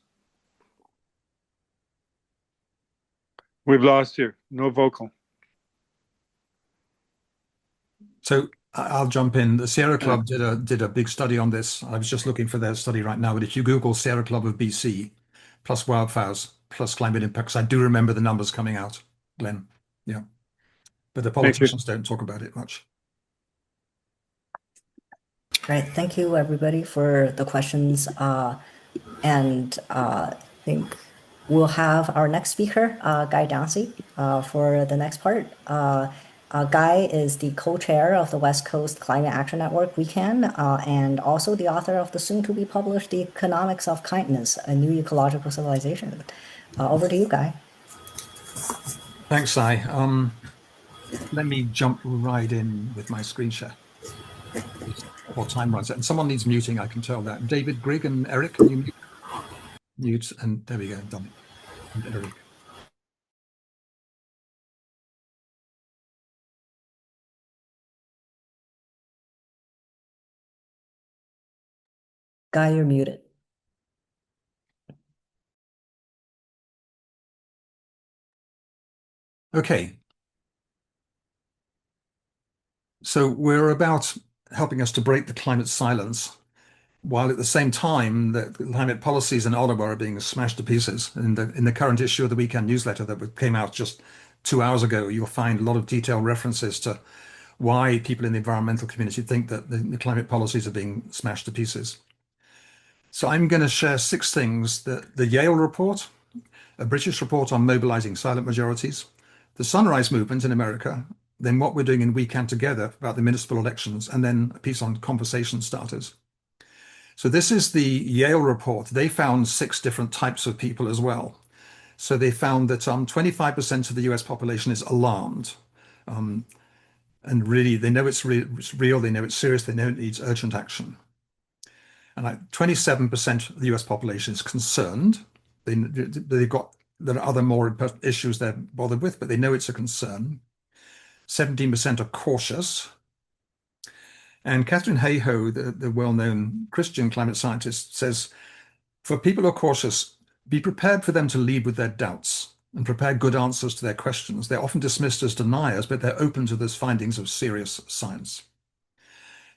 We've lost you. No vocal. So I'll jump in. The Sierra Club did a big study on this. I was just looking for their study right now, but if you Google Sierra Club of BC plus wildfires plus climate impacts, I do remember the numbers coming out, Glenn. Yeah. But the politicians don't talk about it much. Great. Thank you, everybody, for the questions. And I think we'll have our next speaker, Guy Dauncey, for the next part. Guy is the co-chair of the West Coast Climate Action Network, WECAN, and also the author of the soon-to-be-published The Economics of Kindness, A New Ecological Civilization. Over to you, Guy. Thanks, Sai. Let me jump right in with my screen share. Before time runs out. And someone needs muting, I can tell that. David, Grigg, and Eric, can you mute? Mute, and there we go, done. And Eric. Guy, you're muted. Okay. So we're about helping us to break the climate silence, while at the same time the climate policies in Ottawa are being smashed to pieces. In the current issue of the Weekend newsletter that came out just 2 hours ago, you'll find a lot of detailed references to why people in the environmental community think that the climate policies are being smashed to pieces. So I'm going to share 6 things: the Yale report, a British report on mobilizing silent majorities, the Sunrise Movement in America, then what we're doing in We Can Together about the municipal elections, and then a piece on conversation starters. So this is the Yale report. They found 6 different types of people as well. So they found that 25% of the US population is alarmed. And really, they know it's real, they know it's serious, they know it needs urgent action. And like 27% of the US population is concerned. There are other more issues they're bothered with, but they know it's a concern. 17% are cautious. And Katharine Hayhoe, the well-known Christian climate scientist, says, for people who are cautious, be prepared for them to lead with their doubts and prepare good answers to their questions. They're often dismissed as deniers, but they're open to those findings of serious science.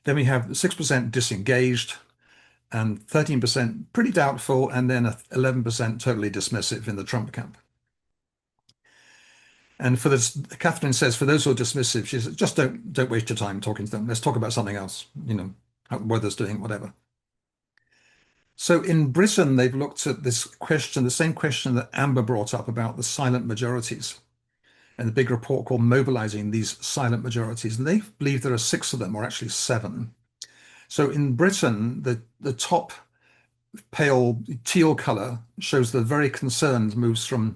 Then we have 6% disengaged and 13% pretty doubtful, and then 11% totally dismissive in the Trump camp. And for this, Katharine says, for those who are dismissive, she says, just don't waste your time talking to them. Let's talk about something else, how the weather's doing, whatever. So in Britain, they've looked at this question, the same question that Amber brought up about the silent majorities, and the big report called Mobilizing These Silent Majorities. And they believe there are 6 of them, or actually 7. So in Britain, the top pale teal color shows the very concerned moves from,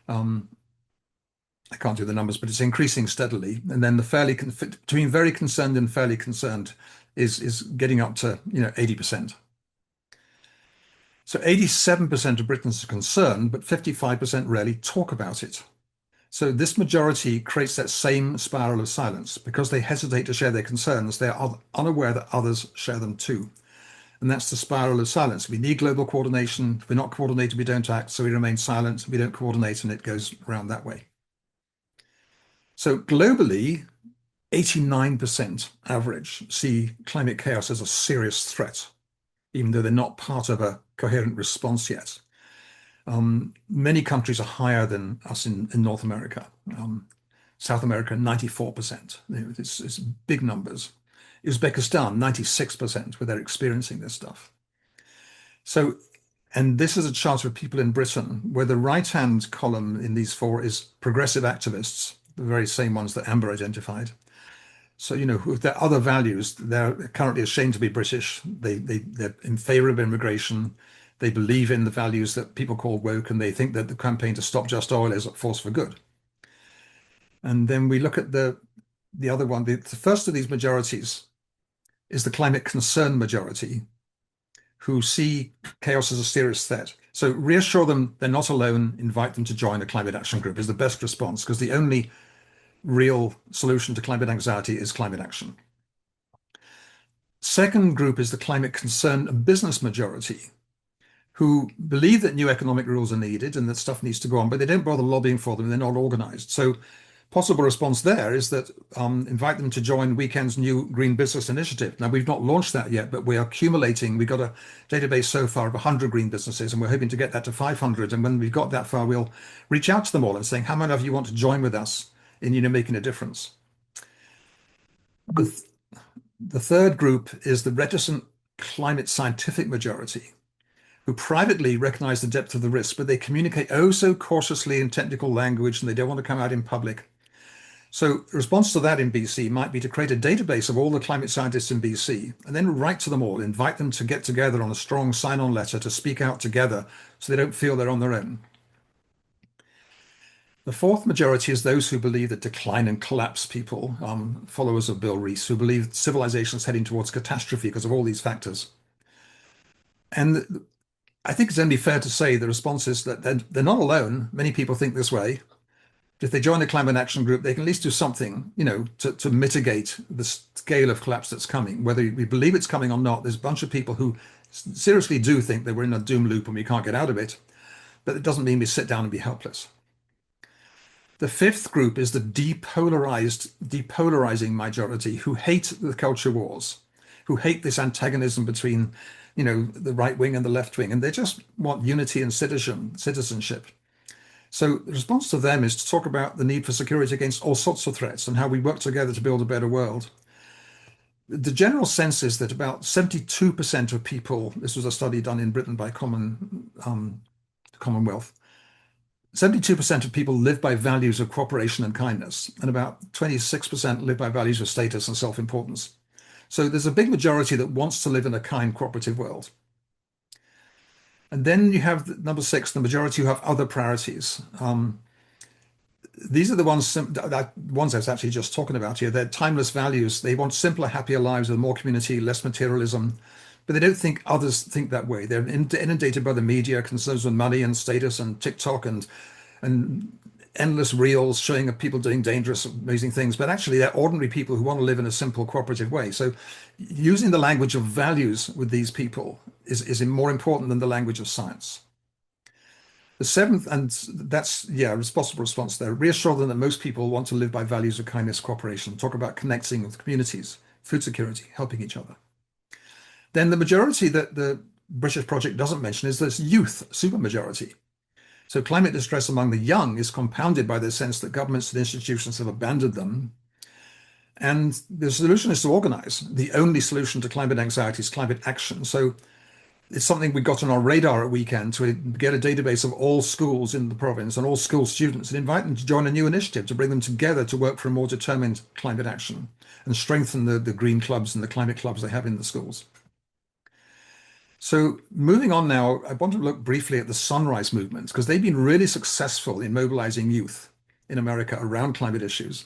I can't do the numbers, but it's increasing steadily. And then the between very concerned and fairly concerned is getting up to 80%. So 87% of Britons are concerned, but 55% rarely talk about it. So this majority creates that same spiral of silence. Because they hesitate to share their concerns, they are unaware that others share them too. And that's the spiral of silence. We need global coordination. If we're not coordinated, we don't act. So we remain silent. We don't coordinate, and it goes around that way. So globally, 89% average see climate chaos as a serious threat, even though they're not part of a coherent response yet. Many countries are higher than us in North America. South America, 94%. It's big numbers. Uzbekistan, 96%, where they're experiencing this stuff. So, and this is a chart of people in Britain, where the right-hand column in these 4 is progressive activists, the very same ones that Amber identified. So, with their other values, they're currently ashamed to be British. They're in favor of immigration. They believe in the values that people call woke, and they think that the campaign to stop just oil is a force for good. And then we look at the other one. The first of these majorities is the climate concern majority, who see chaos as a serious threat. So reassure them they're not alone, invite them to join a climate action group is the best response, because the only real solution to climate anxiety is climate action. Second group is the climate concern business majority, who believe that new economic rules are needed and that stuff needs to go on, but they don't bother lobbying for them. They're not organized. So possible response there is that invite them to join Weekend's new Green Business Initiative. Now, we've not launched that yet, but we are accumulating. We've got a database so far of 100 green businesses, and we're hoping to get that to 500. And when we've got that far, we'll reach out to them all and saying, how many of you want to join with us in making a difference? The third group is the reticent climate scientific majority, who privately recognize the depth of the risk, but they communicate oh so cautiously in technical language, and they don't want to come out in public. So the response to that in BC might be to create a database of all the climate scientists in BC, and then write to them all, invite them to get together on a strong sign-on letter to speak out together so they don't feel they're on their own. The fourth majority is those who believe that decline and collapse people, followers of Bill Rees, who believe civilization is heading towards catastrophe because of all these factors. And I think it's only fair to say the response is that they're not alone. Many people think this way. if they join the climate action group, they can at least do something, to mitigate the scale of collapse that's coming. Whether we believe it's coming or not, there's a bunch of people who seriously do think that we're in a doom loop and we can't get out of it. But it doesn't mean we sit down and be helpless. The fifth group is the depolarizing majority who hate the culture wars, who hate this antagonism between, the right wing and the left wing, and they just want unity and citizenship. So the response to them is to talk about the need for security against all sorts of threats and how we work together to build a better world. The general sense is that about 72% of people, this was a study done in Britain by Commonwealth, 72% of people live by values of cooperation and kindness, and about 26% live by values of status and self-importance. So there's a big majority that wants to live in a kind, cooperative world. And then you have number 6, the majority who have other priorities. These are the ones I was actually just talking about here. They're timeless values. They want simpler, happier lives with more community, less materialism, but they don't think others think that way. They're inundated by the media, concerns with money and status and TikTok and endless reels showing of people doing dangerous, amazing things. But actually, they're ordinary people who want to live in a simple, cooperative way. So using the language of values with these people is more important than the language of science. The 7th, and that's, responsible response there, reassure them that most people want to live by values of kindness, cooperation, talk about connecting with communities, food security, helping each other. Then the majority that the British Project doesn't mention is this youth supermajority. So climate distress among the young is compounded by the sense that governments and institutions have abandoned them. And the solution is to organize. The only solution to climate anxiety is climate action. So it's something we got on our radar at Weekend to get a database of all schools in the province and all school students and invite them to join a new initiative to bring them together to work for a more determined climate action and strengthen the green clubs and the climate clubs they have in the schools. So moving on now, I want to look briefly at the Sunrise Movement because they've been really successful in mobilizing youth in America around climate issues.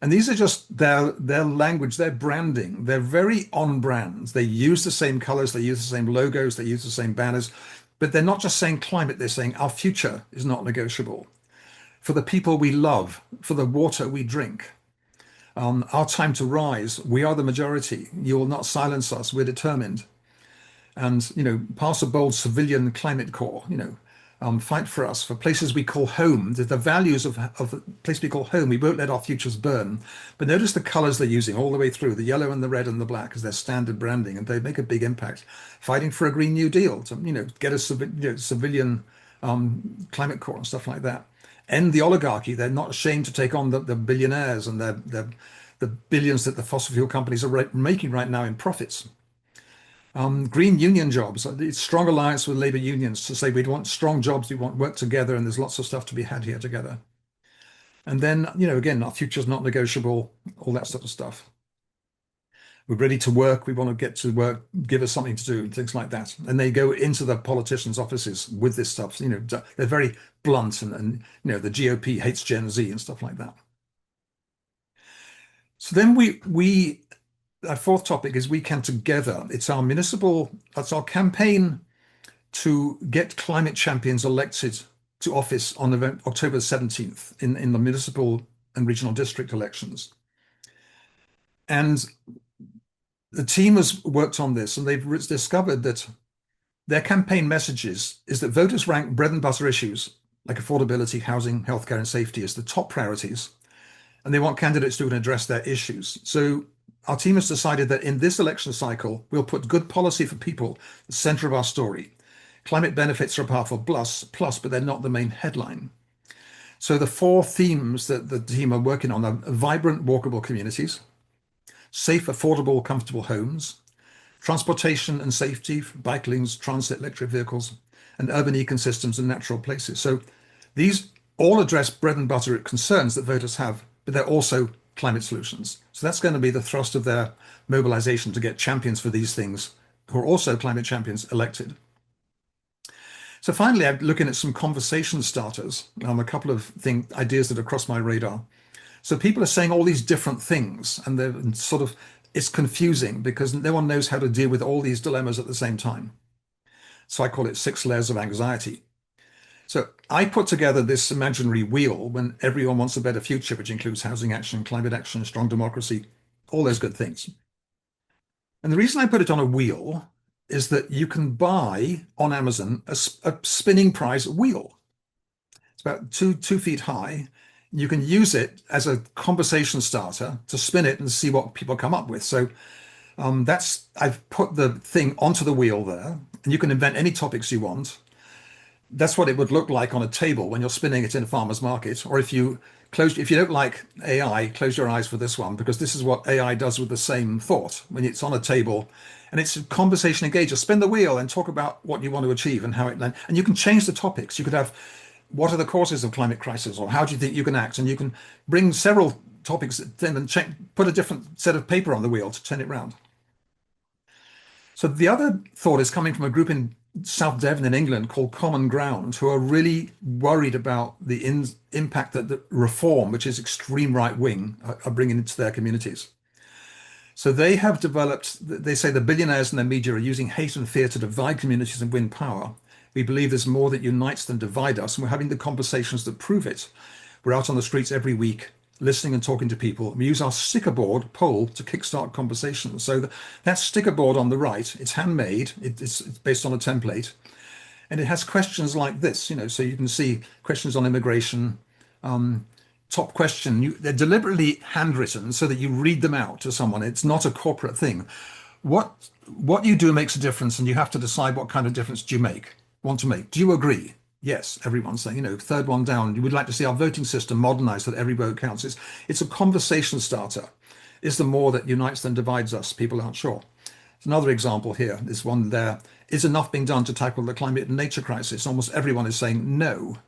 And these are just their language, their branding. They're very on brand. They use the same colors, they use the same logos, they use the same banners, but they're not just saying climate, they're saying our future is not negotiable. For the people we love, for the water we drink, our time to rise, we are the majority. You will not silence us, we're determined. And, pass a bold civilian climate core, fight for us, for places we call home, the values of the place we call home. We won't let our futures burn. But notice the colors they're using all the way through, the yellow and the red and the black as their standard branding, and they make a big impact. Fighting for a Green New Deal to, get a civilian climate core and stuff like that. End the oligarchy. They're not ashamed to take on the billionaires and the billions that the fossil fuel companies are making right now in profits. Green union jobs, it's strong alliance with labor unions to say we want strong jobs, we want work together, and there's lots of stuff to be had here together. And then, again, our future's not negotiable, all that sort of stuff. We're ready to work, we want to get to work, give us something to do, and things like that. And they go into the politicians' offices with this stuff. They're very blunt and the GOP hates Gen Z and stuff like that. So then our 4th topic is We Can Together. It's our campaign to get climate champions elected to office on October 17th in the municipal and regional district elections. And the team has worked on this and they've discovered that their campaign messages is that voters rank bread and butter issues like affordability, housing, healthcare, and safety as the top priorities. And they want candidates who can address their issues. So our team has decided that in this election cycle, we'll put good policy for people at the center of our story. Climate benefits are a powerful plus, but they're not the main headline. So the 4 themes that the team are working on are vibrant, walkable communities, safe, affordable, comfortable homes, transportation and safety, bike lanes, transit, electric vehicles, and urban ecosystems and natural places. So these all address bread and butter concerns that voters have, but they're also climate solutions. So that's going to be the thrust of their mobilization to get champions for these things who are also climate champions elected. So finally, I'm looking at some conversation starters, a couple of ideas that are across my radar. So people are saying all these different things and they're it's confusing because no one knows how to deal with all these dilemmas at the same time. So I call it 6 layers of anxiety. So I put together this imaginary wheel when everyone wants a better future, which includes housing action, climate action, strong democracy, all those good things. And the reason I put it on a wheel is that you can buy on Amazon a spinning prize wheel. It's about two feet high. You can use it as a conversation starter to spin it and see what people come up with. So I've put the thing onto the wheel there, and you can invent any topics you want. That's what it would look like on a table when you're spinning it in a farmer's market. Or if you don't like AI, close your eyes for this one, because this is what AI does with the same thought when it's on a table and it's a conversation engager. Spin the wheel and talk about what you want to achieve and how and you can change the topics. You could have, what are the causes of climate crisis, or how do you think you can act? And you can bring several topics and put a different set of paper on the wheel to turn it round. So the other thought is coming from a group in South Devon in England called Common Ground, who are really worried about the impact that the reform, which is extreme right wing, are bringing into their communities. So they have developed, they say the billionaires and the media are using hate and fear to divide communities and win power. We believe there's more that unites than divide us, and we're having the conversations that prove it. We're out on the streets every week, listening and talking to people. We use our sticker board poll to kickstart conversations. So that sticker board on the right, it's handmade, it's based on a template, and it has questions like this, so you can see questions on immigration, top question. They're deliberately handwritten so that you read them out to someone. It's not a corporate thing. What you do makes a difference, and you have to decide what kind of difference do you want to make. Do you agree? Yes, everyone's saying, third one down, you would like to see our voting system modernized so that every vote counts. It's a conversation starter. Is there more that unites than divides us? People aren't sure. Another example here is one there. Is enough being done to tackle the climate and nature crisis? Almost everyone is saying no.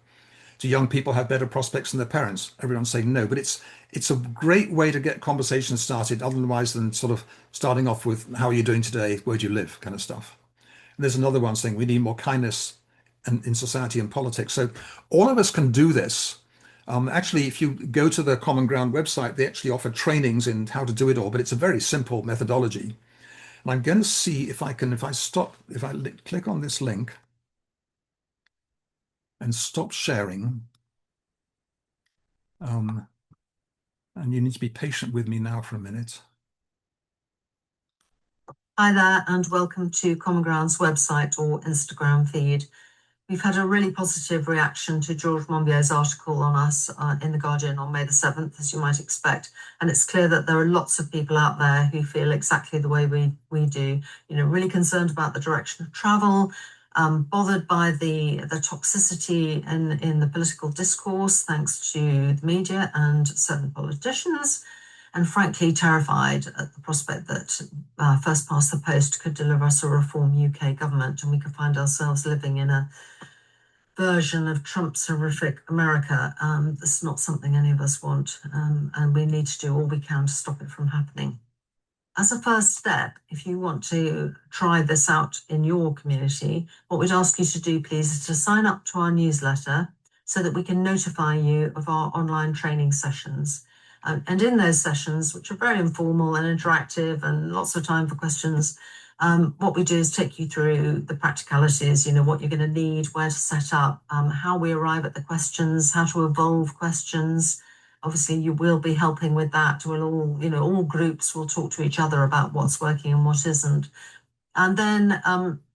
Do young people have better prospects than their parents? Everyone's saying no. But it's a great way to get conversations started, otherwise than sort of starting off with how are you doing today, where do you live, kind of stuff. And there's another one saying we need more kindness in society and politics. So all of us can do this. Actually, if you go to the Common Ground website, they actually offer trainings in how to do it all, but it's a very simple methodology. And I'm going to see if I click on this link and stop sharing. And you need to be patient with me now for a minute. Hi there, and welcome to Common Ground's website or Instagram feed. We've had a really positive reaction to George Monbiot's article on us in The Guardian on May the 7th, as you might expect. And it's clear that there are lots of people out there who feel exactly the way we do, really concerned about the direction of travel, bothered by the toxicity in the political discourse, thanks to the media and certain politicians, and frankly terrified at the prospect that First Past the Post could deliver us a reform UK government and we could find ourselves living in a version of Trump's horrific America. This is not something any of us want, and we need to do all we can to stop it from happening. As a first step, if you want to try this out in your community, what we'd ask you to do, please, is to sign up to our newsletter so that we can notify you of our online training sessions. And in those sessions, which are very informal and interactive and lots of time for questions, what we do is take you through the practicalities, what you're going to need, where to set up, how we arrive at the questions, how to evolve questions. Obviously, you will be helping with that. We'll all groups will talk to each other about what's working and what isn't. And then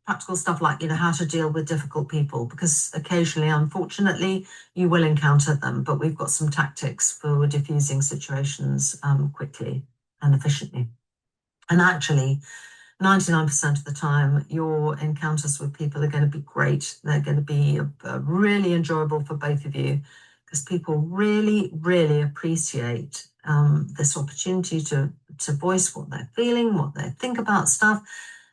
practical stuff like, how to deal with difficult people, because occasionally, unfortunately, you will encounter them, but we've got some tactics for diffusing situations quickly and efficiently. And actually, 99% of the time, your encounters with people are going to be great. They're going to be really enjoyable for both of you, because people really, really appreciate this opportunity to voice what they're feeling, what they think about stuff.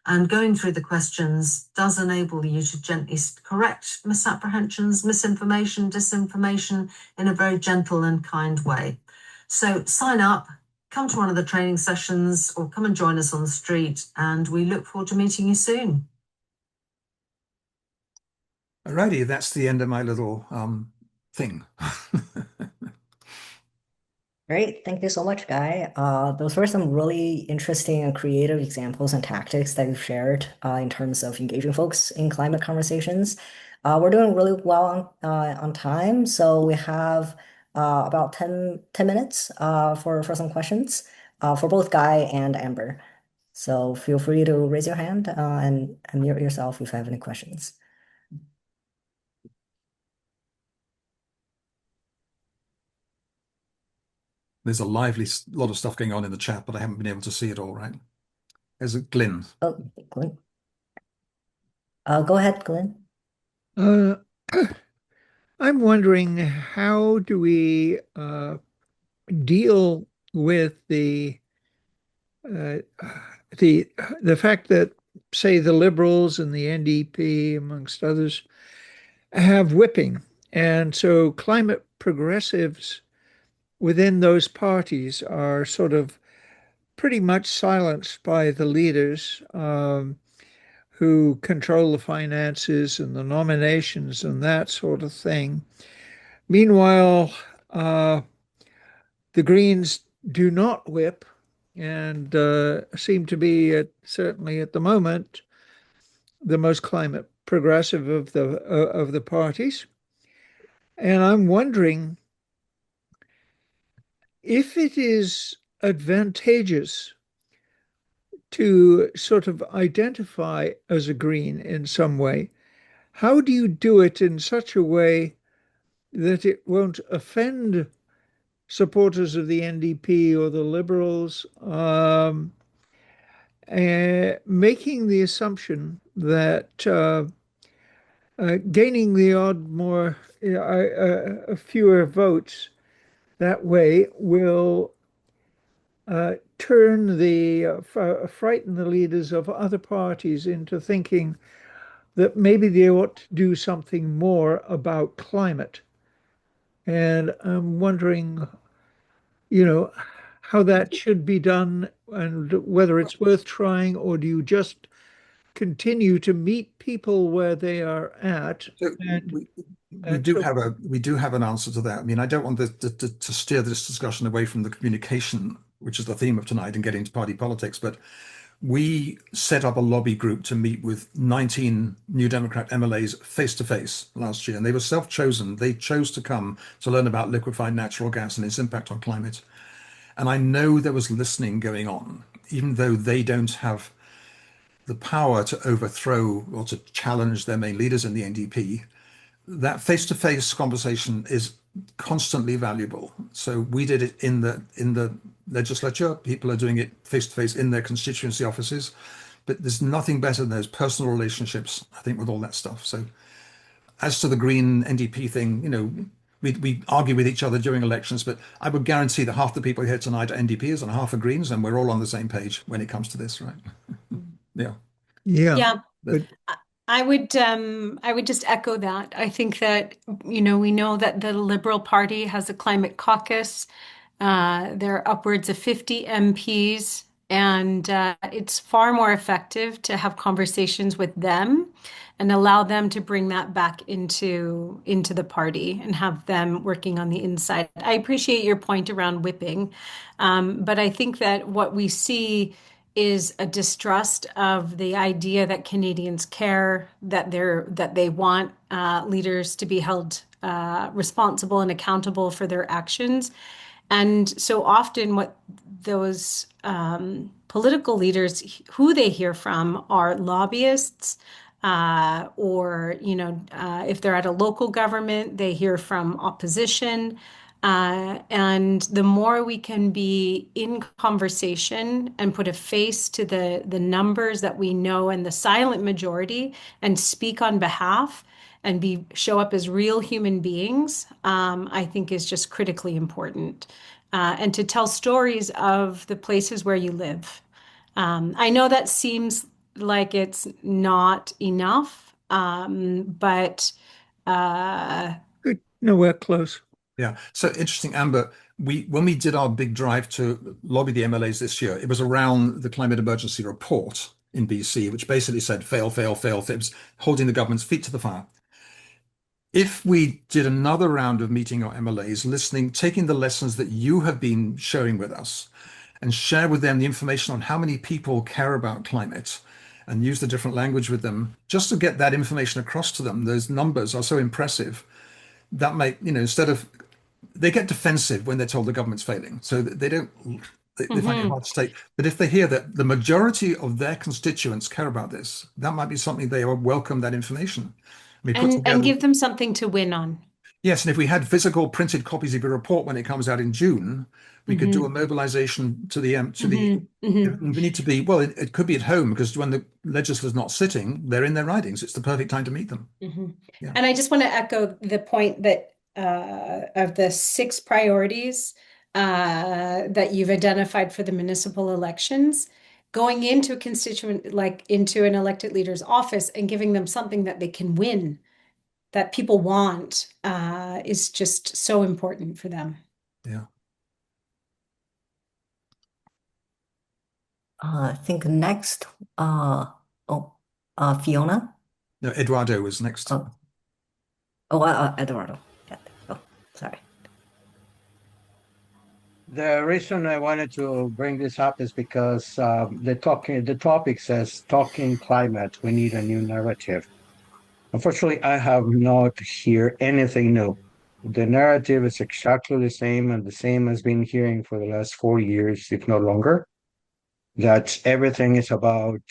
And going through the questions does enable you to gently correct misapprehensions, misinformation, disinformation in a very gentle and kind way. So sign up, come to one of the training sessions, or come and join us on the street, and we look forward to meeting you soon. Alrighty, that's the end of my little thing. Great. Thank you so much, Guy. Those were some really interesting and creative examples and tactics that you've shared in terms of engaging folks in climate conversations. We're doing really well on time, so we have about 10 minutes for some questions for both Guy and Amber. So feel free to raise your hand and mute yourself if you have any questions. There's a lively lot of stuff going on in the chat, but I haven't been able to see it all, right? There's a Glyn. Oh, Glenn. Go ahead, Glenn. Uh, I'm wondering, how do we deal with the fact that, say, the Liberals and the NDP, amongst others, have whipping, and so climate progressives within those parties are sort of pretty much silenced by the leaders who control the finances and the nominations and that sort of thing. Meanwhile, the Greens do not whip and seem to be, certainly at the moment, the most climate progressive of the parties. And I'm wondering if it is advantageous to sort of identify as a Green in some way. How do you do it in such a way that it won't offend supporters of the NDP or the Liberals, making the assumption that gaining the odd more, fewer votes that way will turn frighten the leaders of other parties into thinking that maybe they ought to do something more about climate. And I'm wondering, how that should be done and whether it's worth trying, or do you just continue to meet people where they are at? So we do have an answer to that. I mean, I don't want to steer this discussion away from the communication, which is the theme of tonight, and get into party politics, but we set up a lobby group to meet with 19 New Democrat MLAs face to face last year, and they were self-chosen. They chose to come to learn about liquefied natural gas and its impact on climate. And I know there was listening going on, even though they don't have the power to overthrow or to challenge their main leaders in the NDP. That face-to-face conversation is constantly valuable. So we did it in the legislature. People are doing it face-to-face in their constituency offices. But there's nothing better than those personal relationships, I think, with all that stuff. So as to the Green NDP thing, we argue with each other during elections, but I would guarantee that half the people here tonight are NDPs and half are Greens, and we're all on the same page when it comes to this, right? Yeah. Yeah. But I would just echo that. I think that, we know that the Liberal Party has a climate caucus. There are upwards of 50 MPs, and it's far more effective to have conversations with them and allow them to bring that back into the party and have them working on the inside. I appreciate your point around whipping, but I think that what we see is a distrust of the idea that Canadians care, that they want leaders to be held responsible and accountable for their actions. And so often what those political leaders, who they hear from, are lobbyists, or, if they're at a local government, they hear from opposition. And the more we can be in conversation and put a face to the numbers that we know and the silent majority, and speak on behalf and show up as real human beings, I think is just critically important. And to tell stories of the places where you live. I know that seems like it's not enough, but nowhere close. Yeah. So interesting, Amber. When we did our big drive to lobby the MLAs this year, it was around the climate emergency report in BC, which basically said fail, fail, fail, fibs, holding the government's feet to the fire. if we did another round of meeting our MLAs, listening, taking the lessons that you have been sharing with us and share with them the information on how many people care about climate and use the different language with them, just to get that information across to them. Those numbers are so impressive that might, instead of, they get defensive when they're told the government's failing. So they don't, they find it hard to take. But if they hear that the majority of their constituents care about this, that might be something they will welcome that information. We put And together, give them something to win on. yes, and if we had physical printed copies of your report when it comes out in June, we could do a mobilization to the we need to be, well, it could be at home, because when the legislator's not sitting, they're in their ridings. It's the perfect time to meet them. Yeah. And I just want to echo the point that of the 6 priorities that you've identified for the municipal elections, going into a constituent, like into an elected leader's office and giving them something that they can win, that people want, is just so important for them. Yeah. I think next, Fiona. No, Eduardo was next. Eduardo. Yeah. Oh, sorry. The reason I wanted to bring this up is because the topic says talking climate. We need a new narrative. Unfortunately, I have not heard anything new. The narrative is exactly the same, and the same as been hearing for the last 4 years, if not longer. That everything is about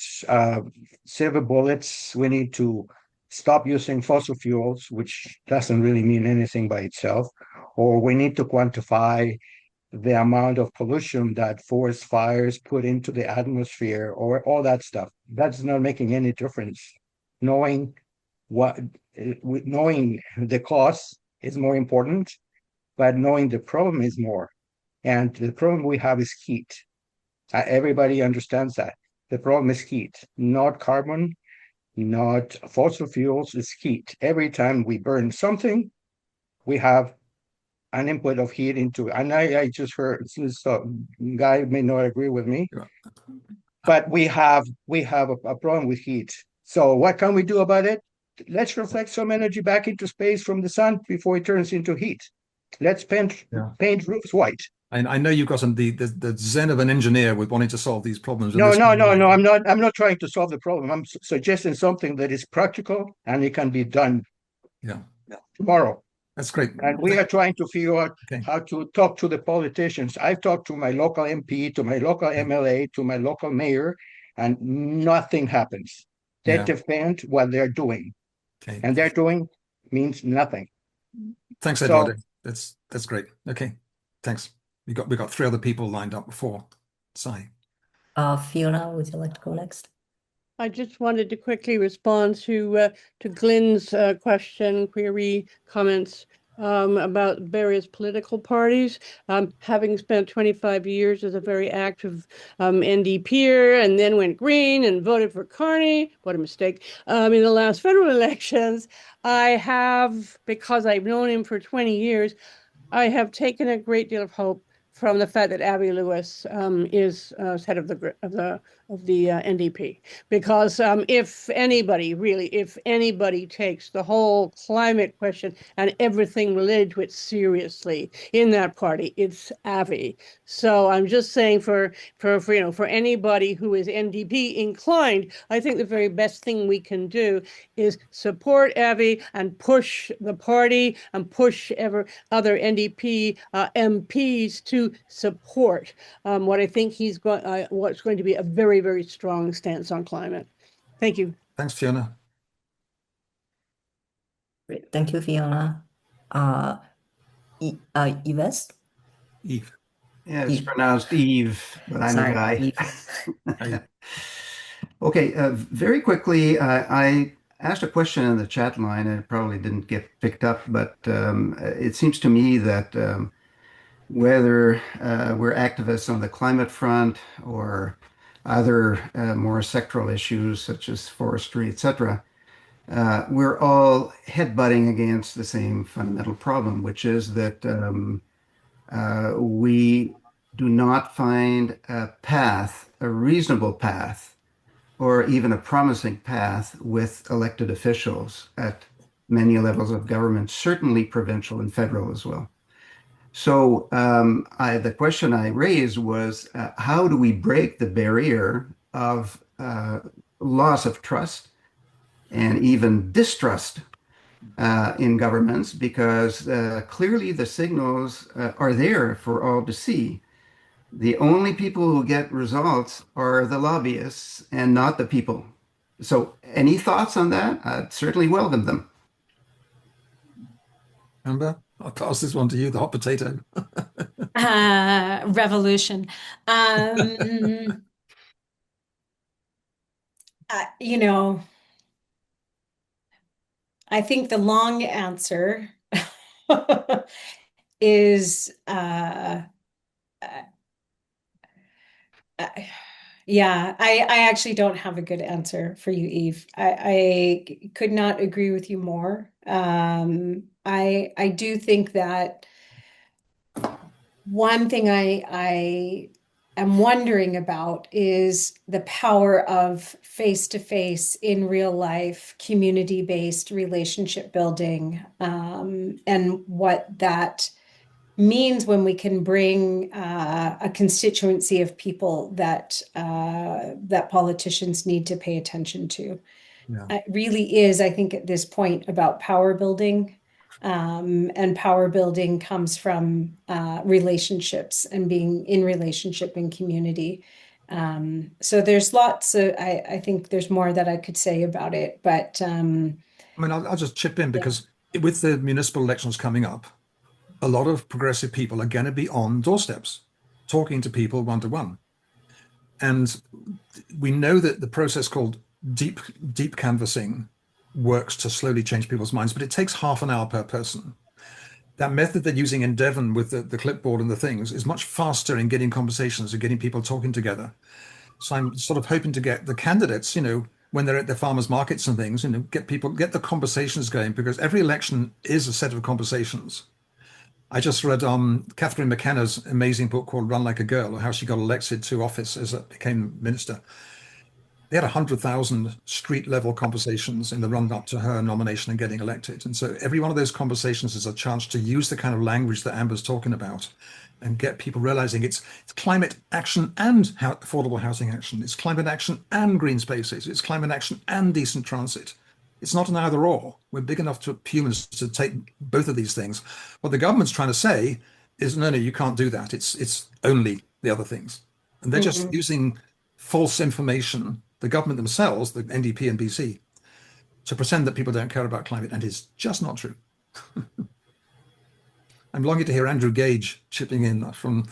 silver bullets. We need to stop using fossil fuels, which doesn't really mean anything by itself, or we need to quantify the amount of pollution that forest fires put into the atmosphere, or all that stuff. That's not making any difference. Knowing the cause is more important, but knowing the problem is more. And the problem we have is heat. Everybody understands that. The problem is heat, not carbon, not fossil fuels, it's heat. Every time we burn something, we have an input of heat into it. And I just heard, guy may not agree with me, but we have a problem with heat. So what can we do about it? Let's reflect some energy back into space from the sun before it turns into heat. Let's paint roofs white. And I know you've got the zen of an engineer with wanting to solve these problems. No. I'm not trying to solve the problem. I'm suggesting something that is practical and it can be done. Yeah. Tomorrow. That's great. And we are trying to figure out how to talk to the politicians. I've talked to my local MP, to my local MLA, to my local mayor, and nothing happens. They defend what they're doing. And they're doing means nothing. Thanks, Eduardo. That's great. Okay. Thanks. We got 3 other people lined up before. Sai. Fiona, would you like to go next? I just wanted to quickly respond to Glenn's query, comments about various political parties. Having spent 25 years as a very active NDPer, and then went green and voted for Carney, what a mistake, in the last federal elections, I have, because I've known him for 20 years, I have taken a great deal of hope from the fact that Avi Lewis is head of the NDP, because if anybody takes the whole climate question and everything related to it seriously in that party, it's Avi. So I'm just saying for anybody who is NDP inclined, I think the very best thing we can do is support Avi and push the party and push other NDP MPs to support what I think what's going to be a very, very strong stance on climate. Thank you. Thanks, Fiona. Great. Thank you, Fiona. Yves? Eve. Yeah, it's pronounced Eve, but I'm a guy. Okay, very quickly, I asked a question in the chat line and it probably didn't get picked up, but it seems to me that whether we're activists on the climate front or other more sectoral issues such as forestry, etc., we're all headbutting against the same fundamental problem, which is that we do not find a reasonable path, or even a promising path with elected officials at many levels of government, certainly provincial and federal as well. So the question I raised was, how do we break the barrier of loss of trust and even distrust in governments? Because clearly the signals are there for all to see. The only people who get results are the lobbyists and not the people. So any thoughts on that? I'd certainly welcome them. Amber, I'll pass this one to you, the hot potato. Revolution. You know, I think the long answer is yeah, I actually don't have a good answer for you, Eve. I could not agree with you more. I do think that one thing I am wondering about is the power of face-to-face in real life, community-based relationship building, and what that means when we can bring a constituency of people that that politicians need to pay attention to. Yeah. It really is, I think, at this point about power building. And power building comes from relationships and being in relationship and community. So there's lots of, I think there's more that I could say about it, but I mean, I'll just chip in because with the municipal elections coming up, a lot of progressive people are going to be on doorsteps talking to people one-to-one. And we know that the process called deep canvassing works to slowly change people's minds, but it takes half an hour per person. That method they're using in Devon with the clipboard and the things is much faster in getting conversations and getting people talking together. So I'm sort of hoping to get the candidates, when they're at their farmers markets and things, get the conversations going, because every election is a set of conversations. I just read Catherine McKenna's amazing book called Run Like a Girl, or how she got elected to office became minister. They had 100,000 street level conversations in the run up to her nomination and getting elected. And so every one of those conversations is a chance to use the kind of language that Amber's talking about and get people realizing it's climate action and affordable housing action. It's climate action and green spaces. It's climate action and decent transit. It's not an either or. We're big enough to humans to take both of these things. What the government's trying to say is, no, you can't do that. It's only the other things. And they're just using false information, the government themselves, the NDP and BC, to pretend that people don't care about climate, and it's just not true. I'm longing to hear Andrew Gage chipping in from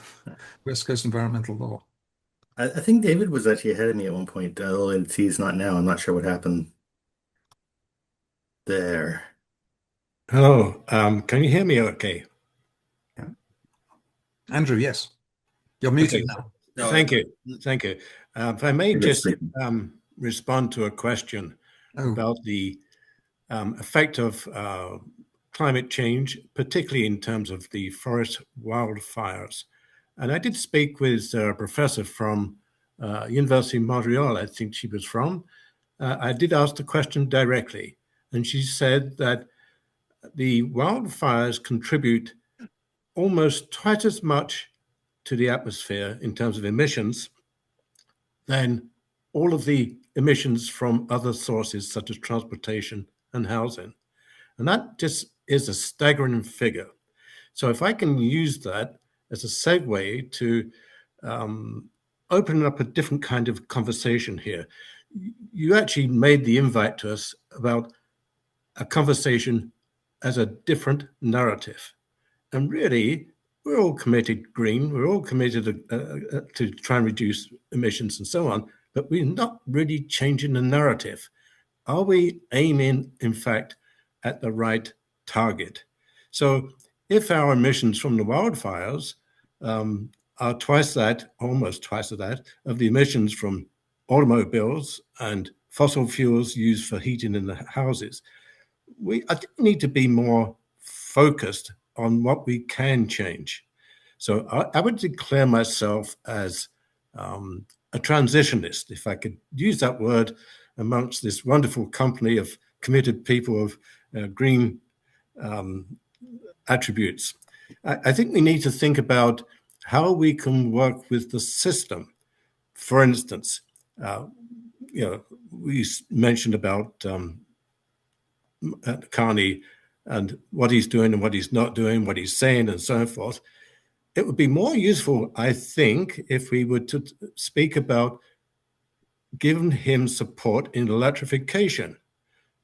West Coast Environmental Law. I think David was actually ahead of me at one point, although he's not now. I'm not sure what happened there. Hello, can you hear me okay? Yeah. Andrew, yes. You're muted now. No, Thank you. If I may just respond to a question about the effect of climate change, particularly in terms of the forest wildfires. And I did speak with a professor from University of Montreal, I think she was from. I did ask the question directly, and she said that the wildfires contribute almost twice as much to the atmosphere in terms of emissions than all of the emissions from other sources such as transportation and housing. And that just is a staggering figure. So if I can use that as a segue to open up a different kind of conversation here. You actually made the invite to us about a conversation as a different narrative. And really, we're all committed green, we're all committed to try and reduce emissions and so on, but we're not really changing the narrative. Are we aiming, in fact, at the right target? So if our emissions from the wildfires are twice that, almost twice that, of the emissions from automobiles and fossil fuels used for heating in the houses, I think we need to be more focused on what we can change. So I would declare myself as a transitionist, if I could use that word, amongst this wonderful company of committed people of green attributes. I think we need to think about how we can work with the system. For instance, we mentioned about Carney and what he's doing and what he's not doing, what he's saying and so forth. It would be more useful, I think, if we were to speak about giving him support in electrification,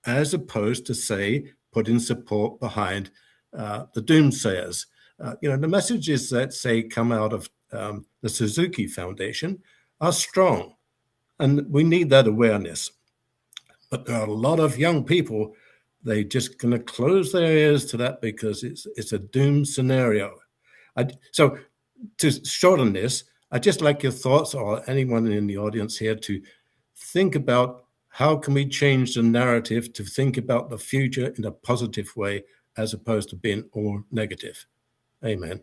as opposed to, say, putting support behind the doomsayers. The messages that, say, come out of the Suzuki Foundation are strong, and we need that awareness. But there are a lot of young people, they just going to close their ears to that because it's a doom scenario. So to shorten this, I'd just like your thoughts, or anyone in the audience here, to think about how can we change the narrative to think about the future in a positive way as opposed to being all negative. Amen.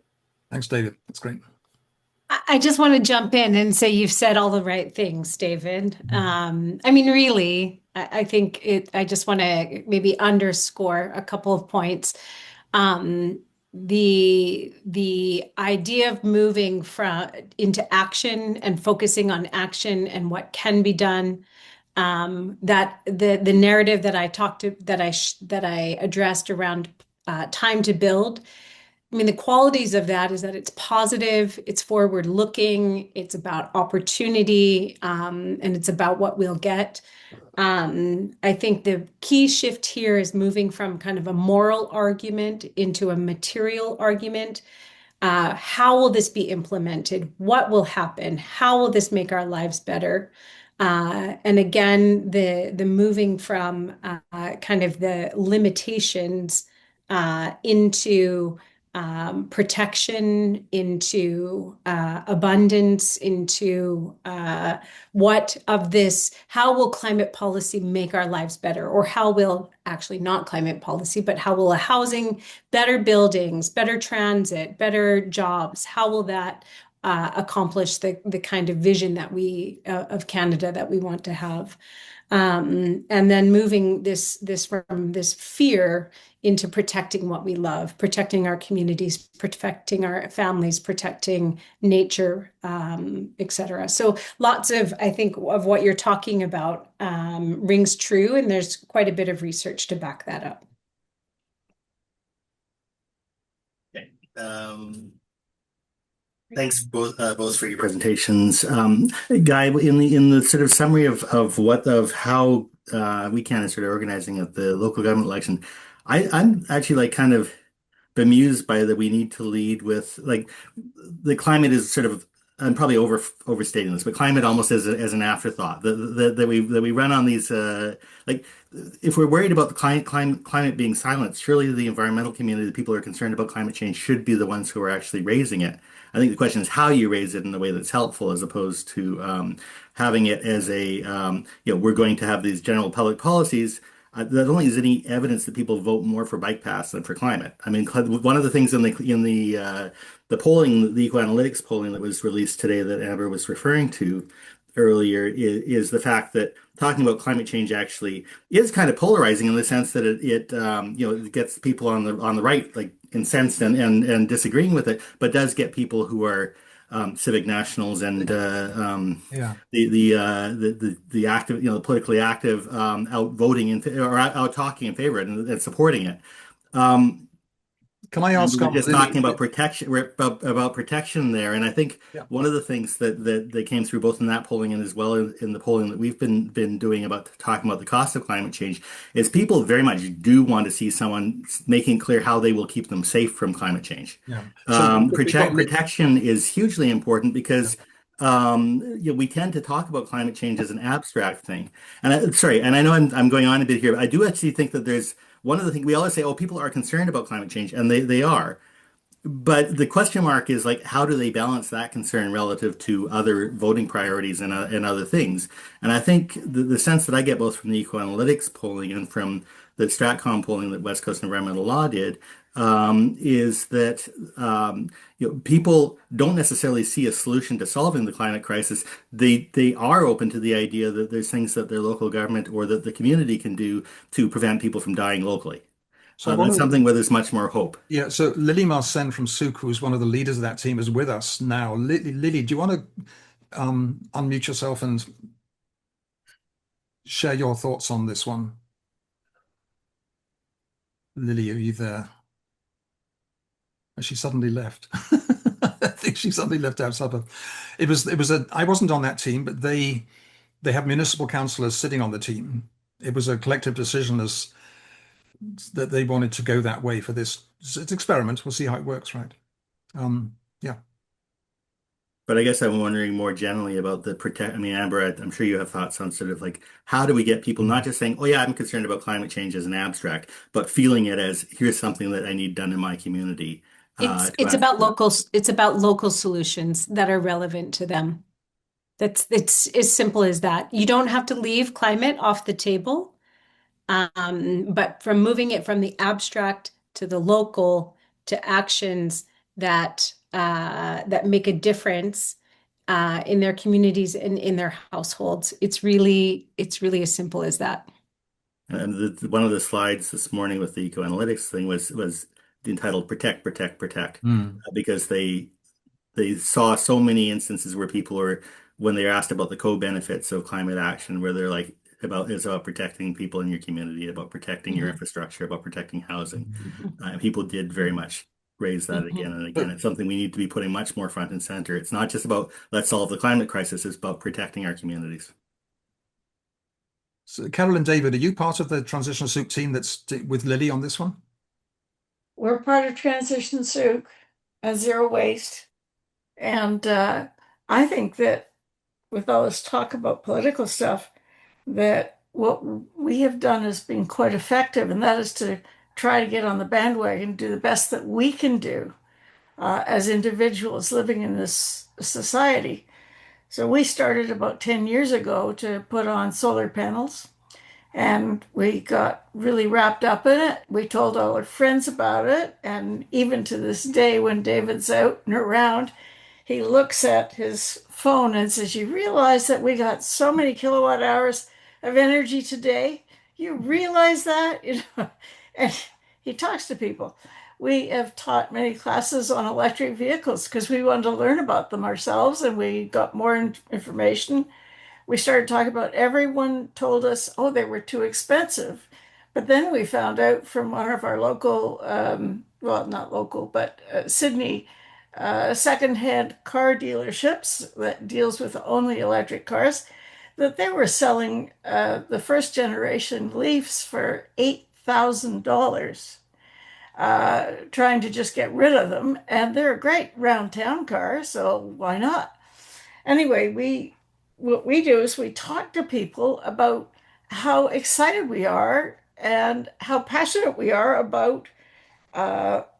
Thanks, David. That's great. I just want to jump in and say you've said all the right things, David. I mean, really, I think I just want to maybe underscore a couple of points. The idea of moving into action and focusing on action and what can be done, that the narrative that I addressed around time to build. I mean, the qualities of that is that it's positive, it's forward looking, it's about opportunity, and it's about what we'll get. I think the key shift here is moving from kind of a moral argument into a material argument. How will this be implemented? What will happen? How will this make our lives better? And again, the moving from kind of the limitations into protection, into abundance, into how will climate policy make our lives better? Or how will, actually not climate policy, but how will a housing, better buildings, better transit, better jobs, how will that accomplish the kind of vision that of Canada that we want to have? And then moving this from this fear into protecting what we love, protecting our communities, protecting our families, protecting nature, et cetera. So lots of, I think, of what you're talking about rings true, and there's quite a bit of research to back that up. Okay. Thanks both for your presentations. Guy, in the sort of summary of how we can sort of organizing of the local government election, I'm actually like kind of bemused by that we need to lead with like the climate is sort of, I'm probably overstating this, but climate almost as an afterthought that we run on these like if we're worried about the climate being silenced, surely the environmental community, the people who are concerned about climate change, should be the ones who are actually raising it. I think the question is how you raise it in a way that's helpful, as opposed to having it as we're going to have these general public policies. That only is any evidence that people vote more for bike paths than for climate. I mean, one of the things in the polling, the Ecoanalytics polling that was released today that Amber was referring to earlier is the fact that talking about climate change actually is kind of polarizing in the sense that it gets people on the right like incensed and disagreeing with it, but does get people who are civic nationals and the active, politically active, out voting or out talking in favor and supporting it. Can I ask? We're just talking about protection, about protection there, and I think one of the things that came through both in that polling and as well in the polling that we've been doing about talking about the cost of climate change is people very much do want to see someone making clear how they will keep them safe from climate change. Protection is hugely important because we tend to talk about climate change as an abstract thing. And I know I'm going on a bit here, but I do actually think that there's one of the things we always say, oh, people are concerned about climate change, and they are. But the question mark is like, how do they balance that concern relative to other voting priorities and other things? And I think the sense that I get both from the Ecoanalytics polling and from the Stratcom polling that West Coast Environmental Law did is that people don't necessarily see a solution to solving the climate crisis. They are open to the idea that there's things that their local government or that the community can do to prevent people from dying locally. So I That's wonder, something where there's much more hope. yeah, so Lily Marcen from Suk, who's one of the leaders of that team, is with us now. Lily, do you want to unmute yourself and share your thoughts on this one? Lily, are you there? She suddenly left. I think she suddenly left our supper. I wasn't on that team, but they have municipal councillors sitting on the team. It was a collective decision that they wanted to go that way for this. It's experiment. We'll see how it works, right? Yeah. But I guess I'm wondering more generally about the protect. I mean, Amber, I'm sure you have thoughts on sort of like how do we get people not just saying, "Oh yeah, I'm concerned about climate change as an abstract," but feeling it as here's something that I need done in my community. It's about local solutions that are relevant to them. It's as simple as that. You don't have to leave climate off the table, but from moving it from the abstract to the local to actions that make a difference in their communities and in their households. It's really as simple as that. And one of the slides this morning with the eco-analytics thing was entitled "Protect, Protect, Protect," because they saw so many instances where people were, when they're asked about the co-benefits of climate action, where they're like, it's about protecting people in your community, about protecting your infrastructure, about protecting housing. People did very much raise that again and again. It's something we need to be putting much more front and center. It's not just about let's solve the climate crisis, it's about protecting our communities. So Carol and David, are you part of the Transition Suk team that's with Lily on this one? We're part of Transition Suk, Zero Waste. And I think that with all this talk about political stuff, that what we have done has been quite effective, and that is to try to get on the bandwagon, do the best that we can do as individuals living in this society. So we started about 10 years ago to put on solar panels, and we got really wrapped up in it. We told all our friends about it, and even to this day, when David's out and around, he looks at his phone and says, "You realize that we got so many kilowatt hours of energy today? You realize that?" And he talks to people. We have taught many classes on electric vehicles because we wanted to learn about them ourselves, and we got more information. We started talking about, everyone told us, oh, they were too expensive. But then we found out from one of our local, well, not local, but Sydney secondhand car dealerships that deals with only electric cars, that they were selling the first generation Leafs for $8,000, trying to just get rid of them. And they're a great round town car, so why not? Anyway, what we do is we talk to people about how excited we are and how passionate we are about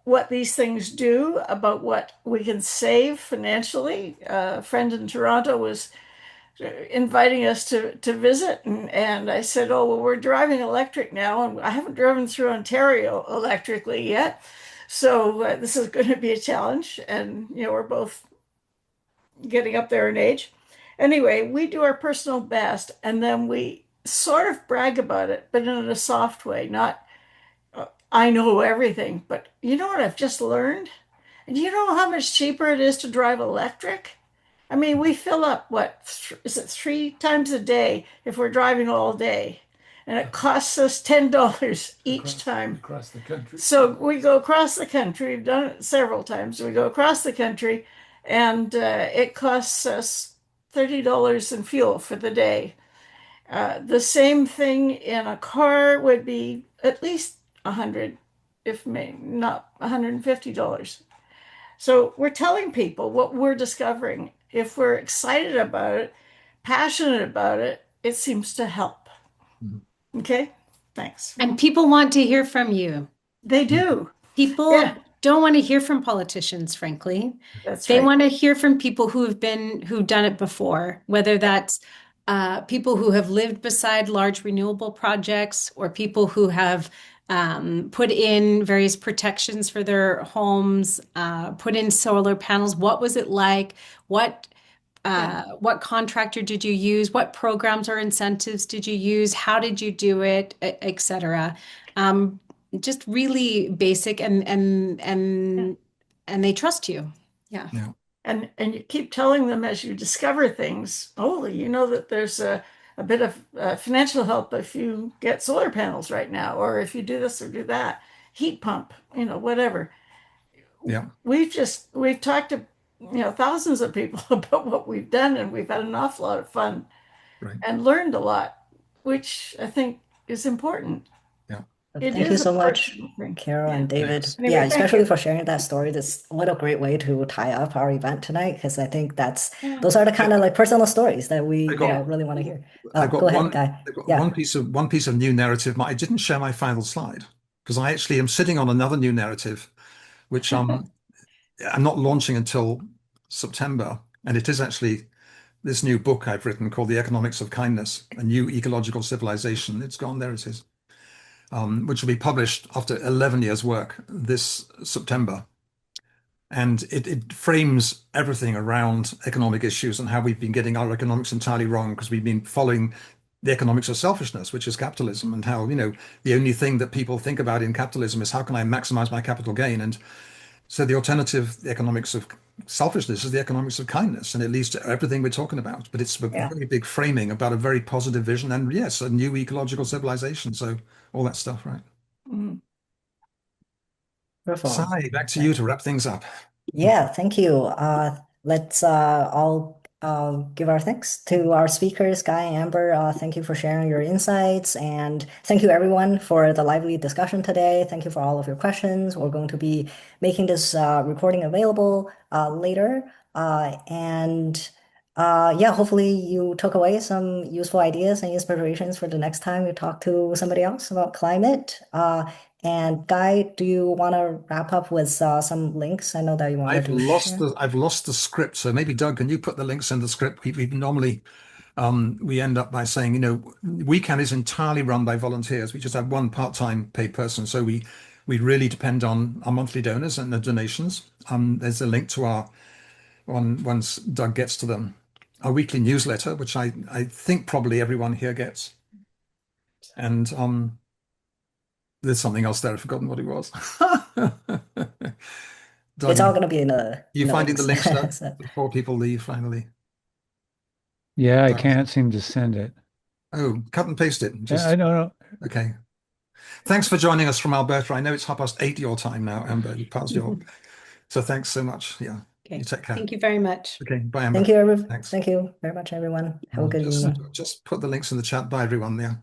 what these things do, about what we can save financially. A friend in Toronto was inviting us to visit, and I said, oh, well, we're driving electric now, and I haven't driven through Ontario electrically yet, so this is going to be a challenge. And we're both getting up there in age. Anyway, we do our personal best, and then we sort of brag about it, but in a soft way, not I know everything, but you know what I've just learned? And you know how much cheaper it is to drive electric? I mean, we fill up, is it 3 times a day if we're driving all day? And it costs us $10 each time. Across the country. So we go across the country. We've done it several times. We go across the country, and it costs us $30 in fuel for the day. The same thing in a car would be at least $100, if not $150. So we're telling people what we're discovering. If we're excited about it, passionate about it, it seems to help. Okay, thanks. And people want to hear from you. They do. People don't want to hear from politicians, frankly. They want to hear from people who've done it before, whether that's people who have lived beside large renewable projects, or people who have put in various protections for their homes, put in solar panels. What was it like? What contractor did you use? What programs or incentives did you use? How did you do it, et cetera? just really basic, and they trust you. Yeah. Yeah. And you keep telling them as you discover things, oh, you know that there's a bit of financial help if you get solar panels right now, or if you do this or do that, heat pump, whatever. Yeah. We've talked to, thousands of people about what we've done, and we've had an awful lot of fun and learned a lot, which I think is important. Yeah. Thank you so much, Carol and David. Anyway, yeah, thank especially you. for sharing that story. What a great way to tie up our event tonight, because I think Yeah. those are the kind of like personal stories that we really want to hear. I've got Go ahead, Guy. I've got Yeah. one piece of new narrative. I didn't share my final slide because I actually am sitting on another new narrative, which I'm not launching until September, and it is actually this new book I've written called The Economics of Kindness, a New Ecological Civilization. It's gone, there it is. Which will be published after 11 years' work this September. And it frames everything around economic issues and how we've been getting our economics entirely wrong because we've been following the economics of selfishness, which is capitalism, and how, the only thing that people think about in capitalism is how can I maximize my capital gain? And so the alternative, the economics of selfishness, is the economics of kindness, and it leads to everything we're talking about. But it's a very big framing about a very positive vision, and yes, a new ecological civilization. So all that stuff, right? Mm. Sai, back to you to wrap things up. Yeah, thank you. Let's all give our thanks to our speakers, Guy and Amber. Thank you for sharing your insights, and thank you everyone for the lively discussion today. Thank you for all of your questions. We're going to be making this recording available later, yeah, hopefully you took away some useful ideas and inspirations for the next time you talk to somebody else about climate. And Guy, do you want to wrap up with some links? I know that you wanted to share. I've lost the script, so maybe Doug, can you put the links in the script? We normally we end up by saying, WeCan is entirely run by volunteers. We just have one part-time paid person, so we really depend on our monthly donors and the donations. There's a link to our once Doug gets to them, our weekly newsletter, which I think probably everyone here gets, and there's something else there. I've forgotten what it was. Doug, it's all going to be in the you finding the links So- before people leave finally? Yeah, I can't seem to send it. Oh, cut and paste it. Yeah, I don't know. Okay. Thanks for joining us from Alberta. I know it's 8:30 your time now, Amber. You passed your. So thanks so much. Yeah. Okay. You take care. Thank you very much. Okay. Bye, Amber. Thank you, everyone. Thanks. Thank you very much, everyone. Have a good evening. Just put the links in the chat. Bye, everyone. Yeah.